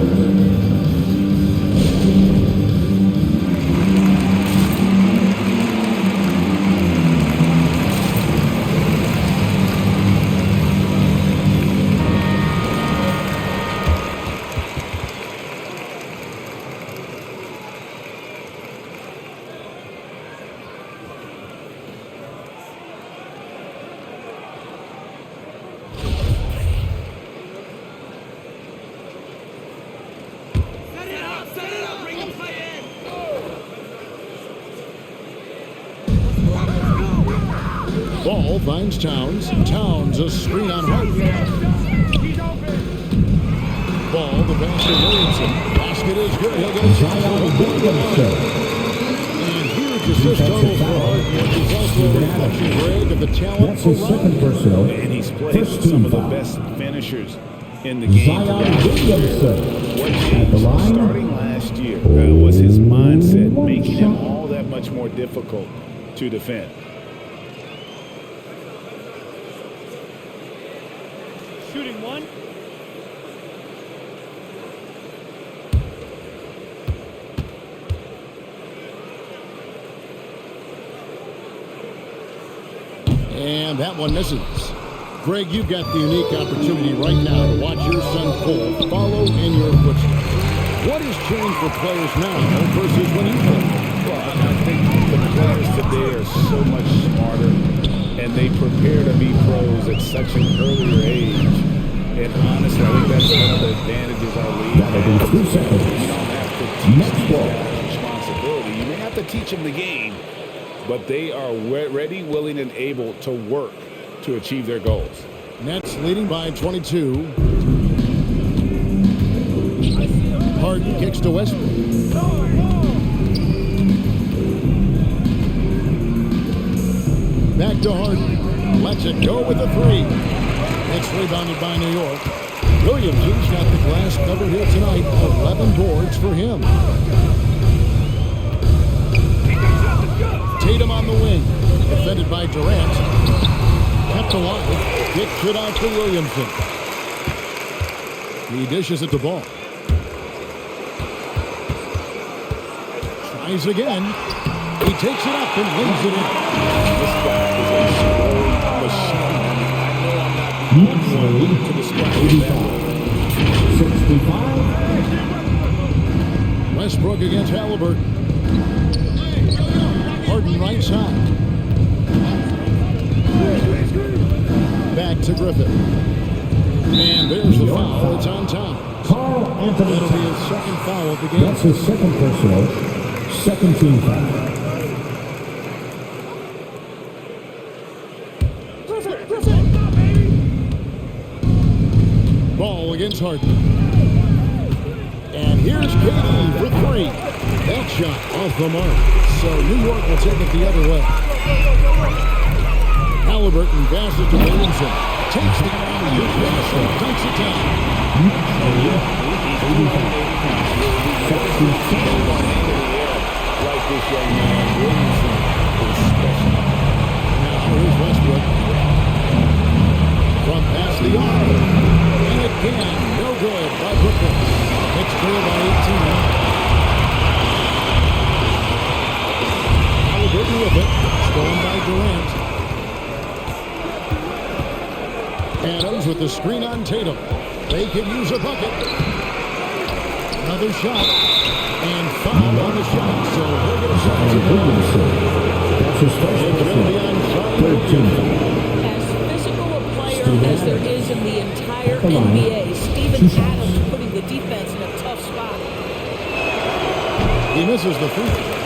Ball finds Towns. Towns a screen on Harden. Ball, the pass to Williamson. Basket is good. He'll get a shot. And huge assist total for Harden, which is also a reflection, Greg, of the talent. That's his second personal. And he's played with some of the best finishers in the game. What changed starting last year was his mindset, making him all that much more difficult to defend. Shooting one. And that one misses. Greg, you've got the unique opportunity right now to watch your son Cole follow in your footsteps. What has changed for players now versus when you played? Well, I think the players today are so much smarter, and they prepare to be pros at such an earlier age. And honestly, I think that's one of the advantages our league has. You don't have to teach them that responsibility. You may have to teach them the game, but they are ready, willing, and able to work to achieve their goals. Nets leading by 22. Harden kicks to Westbrook. Back to Harden. Lets it go with a three. It's rebounded by New York. Williamson's got the glass covered here tonight. 11 boards for him. Tatum on the wing. Defended by Durant. Kept alive. Kicked it out to Williamson. He dishes it to Ball. Tries again. He takes it up and leaves it in. This guy is a scoring machine. I know I'm not the only one to describe it that way. 65. Westbrook against Halliburton. Harden right side. Back to Griffin. And there's the foul. It's on Towns. Carl Anthony That'll be his second foul of the game. That's his second personal. Second team foul. Ball against Harden. And here's KD for three. That shot off the mark. So New York will take it the other way. Halliburton passes to Williamson. Takes the alley-oop basket. Takes it down. Like this young man, Williamson is special. Now here's Westbrook. From past the arc. And again, no good by Brooklyn. It's clear by 18. Halliburton with it. Stolen by Durant. And Adams with the screen on Tatum. They could use a bucket. Another shot. And foul on the shot. So they're going to shot it. That's his first. As physical a player as there is in the entire NBA, Steven Adams putting the defense in a tough spot. He misses the free throw.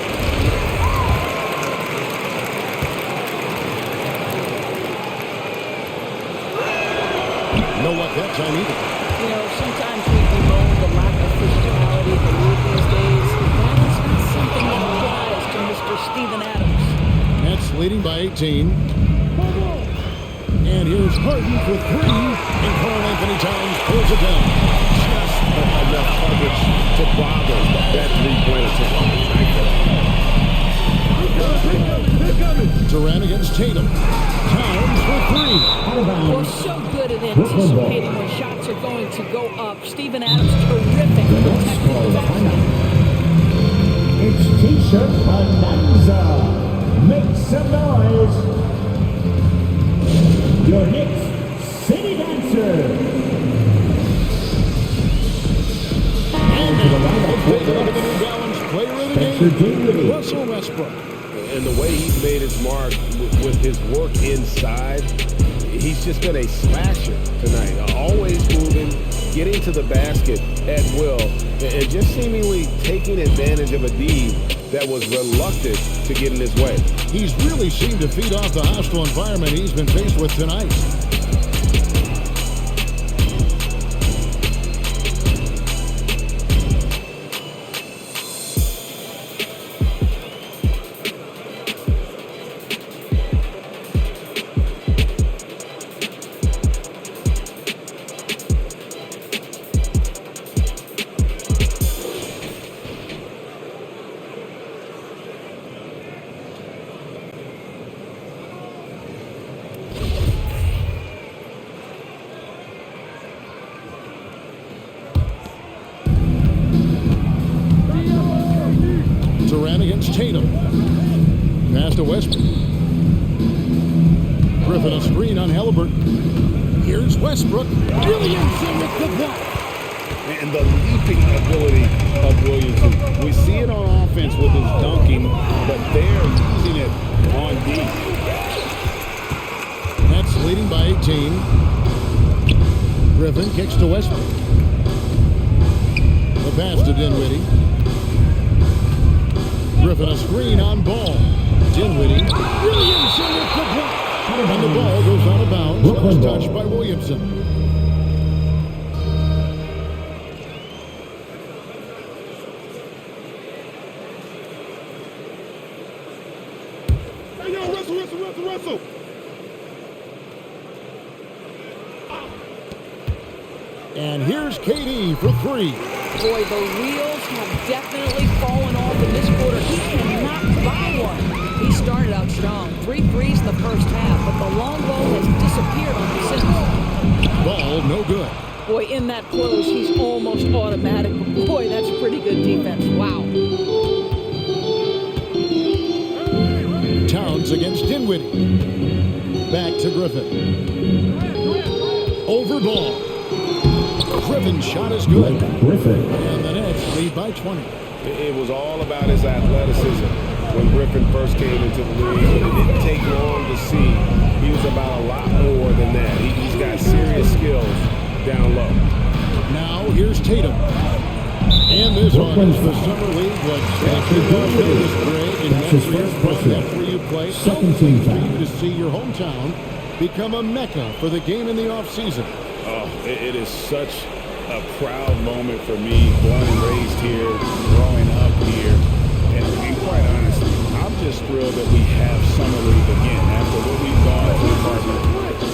No luck that time either. You know, sometimes we bemoan the lack of physicality in the league these days. That is not something that applies to Mr. Steven Adams. Nets leading by 18. And here's Harden for three. And Karl Anthony Towns pulls it down. Just enough coverage to bother that three-point attempt. Durant against Tatum. Towns for three. We're so good at anticipating when shots are going to go up. Steven Adams, terrific protecting the basket. It's T-shirt Bonanza. Make some noise. Your Knicks City Dancer. And to the lineup for the New Balance player of the game, Russell Westbrook. And the way he's made his mark with his work inside, he's just been a slasher tonight. Always moving, getting to the basket at will, and just seemingly taking advantage of a D that was reluctant to get in his way. He's really seemed to feed off the hostile environment he's been faced with tonight. Durant against Tatum. Pass to Westbrook. Griffin a screen on Halliburton. Here's Westbrook. Williamson with the block. And the leaping ability of Williamson. We see it on offense with his dunking, but they're using it on D. Nets leading by 18. Griffin kicks to Westbrook. The pass to Dinwiddie. Griffin a screen on Ball. Dinwiddie. Williamson with the block. And the ball goes out of bounds. That was touched by Williamson. Hey, yo, Russell. And here's KD for three. Boy, the wheels have definitely fallen off in this quarter. He cannot buy one. He started out strong. 3 threes in the first half, but the long ball has disappeared on him since. Ball no good. Boy, in that close, he's almost automatic. But boy, that's pretty good defense. Wow. Towns against Dinwiddie. Back to Griffin. Over Ball. Griffin's shot is good. And the Nets lead by 20. It was all about his athleticism when Griffin first came into the league, but it didn't take long to see he was about a lot more than that. He's got serious skills down low. Now here's Tatum. And this one is the Summer League. What's Vegas great in next year's run. That's where you play. Second team for you to see your hometown become a mecca for the game in the offseason. Oh, it is such a proud moment for me, born and raised here, growing up here. And quite honestly, I'm just thrilled that we have Summer League again. After what we've gone through, partner,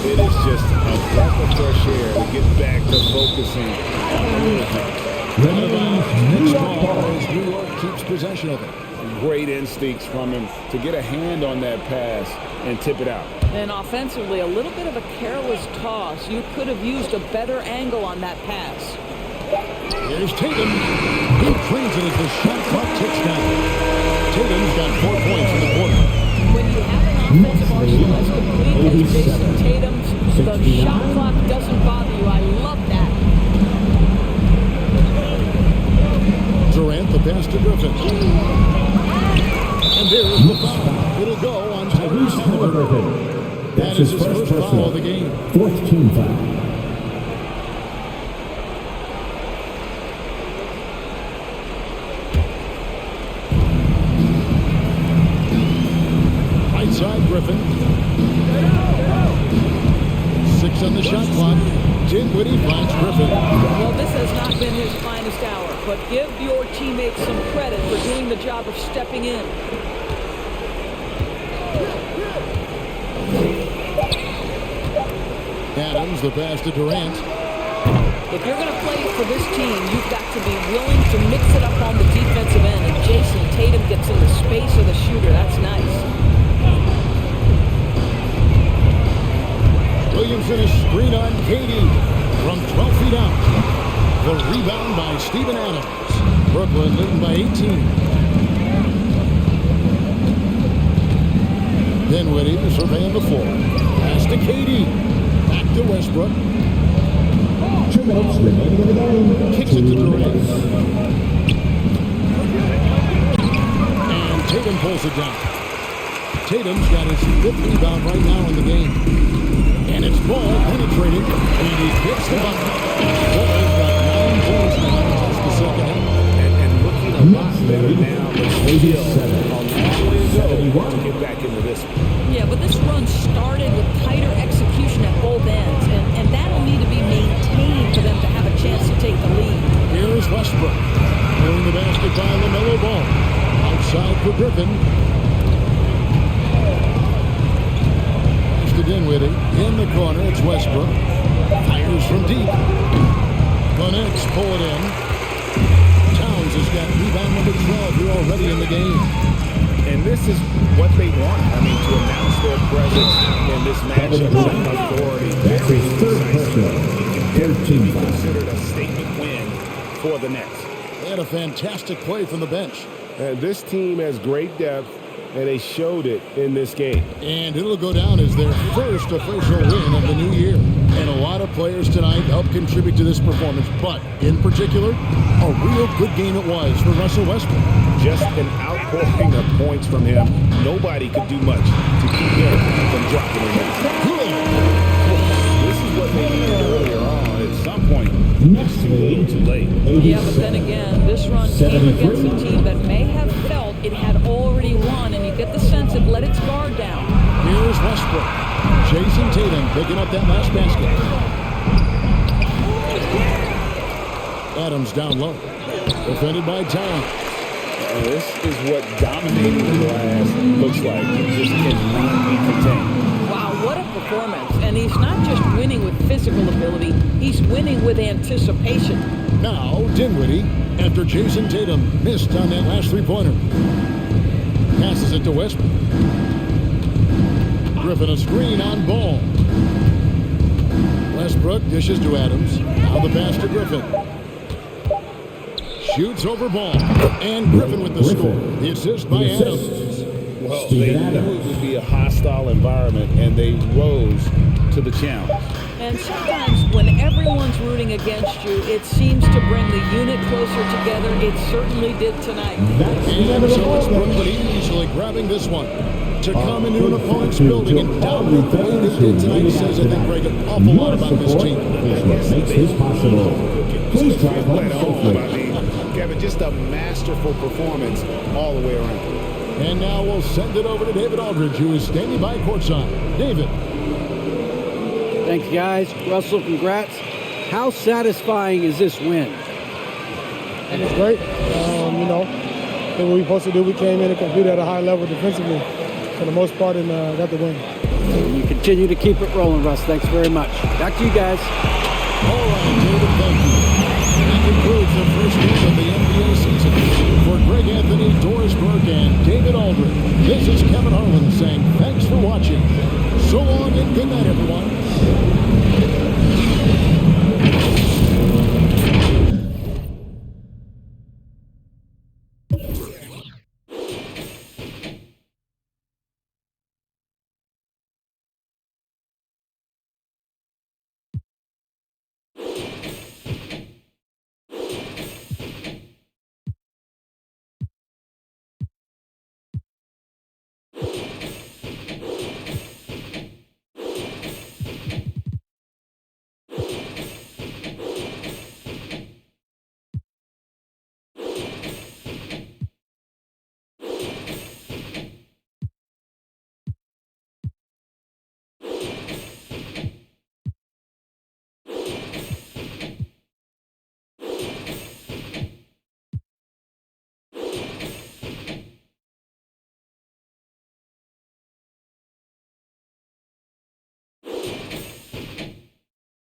it is just a breath of fresh air to get back to focusing on the little things. New York keeps possession of it. Great instincts from him to get a hand on that pass and tip it out. And offensively, a little bit of a careless toss. You could have used a better angle on that pass. Here's Tatum. He cleans it as the shot clock ticks down. Tatum's got 4 points in the quarter. When you have an offensive arsenal as complete as Jason Tatum's, the shot clock doesn't Griffin. And there's the foul. It'll go on Tyrese Haliburton. That is his first foul of the game. Fourth team foul. Right side, Griffin. 6 on the shot clock. Dinwiddie finds Griffin. Well, this has not been his finest hour, but give your teammates some credit for doing the job of stepping in. Adams, the pass to Durant. If you're going to play for this team, you've got to be willing to mix it up on the defensive end. And Jason Tatum gets in the space of the shooter. That's nice. Williamson is screen on Katie from 12 feet out. The rebound by Steven Adams. Brooklyn leading by 18. Dinwiddie surveying the floor. Pass to Katie. Back to Westbrook. 2 minutes remaining in the game. Kicks it to Durant. And Tatum pulls it down. Tatum's got his 5th rebound right now in the game. And it's ball penetrating. And he hits the bucket. Ball's got 9 points now in just the second half. And looking a lot better now. But still a long way to go to get back into this one. Yeah, but this run started with tighter execution at both ends, and that'll need to be maintained for them to have a chance to take the lead. Here's Westbrook. Pulling the basket by LaMelo Ball. Outside for Griffin. Pass to Dinwiddie. In the corner, it's Westbrook. Fires from deep. The Knicks pull it in. Towns has got rebound number 12 here already in the game. And this is what they want. I mean, to announce their presence in this matchup with authority. That's his third personal. It can be considered a statement win for the Nets. They had a fantastic play from the bench. And this team has great depth, and they showed it in this game. And it'll go down as their first official win of the new year. And a lot of players tonight helped contribute to this performance. But, in particular, a real good game it was for Russell Westbrook. Just an outpouring of points from him. Nobody could do much to keep him from dropping it. This is what they needed earlier on. At some point, it's too little too late. Yeah, but then again, this run came against a team that may have felt it had already won, and you get the sense it let its guard down. Here's Westbrook. Jason Tatum picking up that last basket. Adams down low. Defended by Towns. This is what dominating the glass looks like. He just cannot be contained. Wow, what a performance. And he's not just winning with physical ability, he's winning with anticipation. Now, Dinwiddie, after Jason Tatum missed on that last three-pointer. Passes it to Westbrook. Griffin a screen on Ball. Westbrook dishes to Adams. Now the pass to Griffin. Shoots over Ball. And Griffin with the score. The assist by Adams. Well, they knew it would be a hostile environment, and they rose to the challenge. And sometimes when everyone's rooting against you, it seems to bring the unit closer together. It certainly did tonight. And so it's Brooklyn easily grabbing this one. To come into an opponent's building and dominate the way they did tonight says, I think, Greg, an awful lot about this team. Makes this possible. Please drive home safely. Kevin, just a masterful performance all the way around. And now we'll send it over to David Aldridge, who is standing by courtside. David. Thanks, guys. Russell, congrats. How satisfying is this win? And it's great. You know, I think what we're supposed to do, we came in and competed at a high level defensively for the most part and got the win. And you continue to keep it rolling, Russ. Thanks very much. Back to you guys. All right, David, thank you. That concludes the first game of the NBA season. For Greg Anthony, Doris Burke, and David Aldridge, this is Kevin Harlan saying thanks for watching. So long and good night, everyone.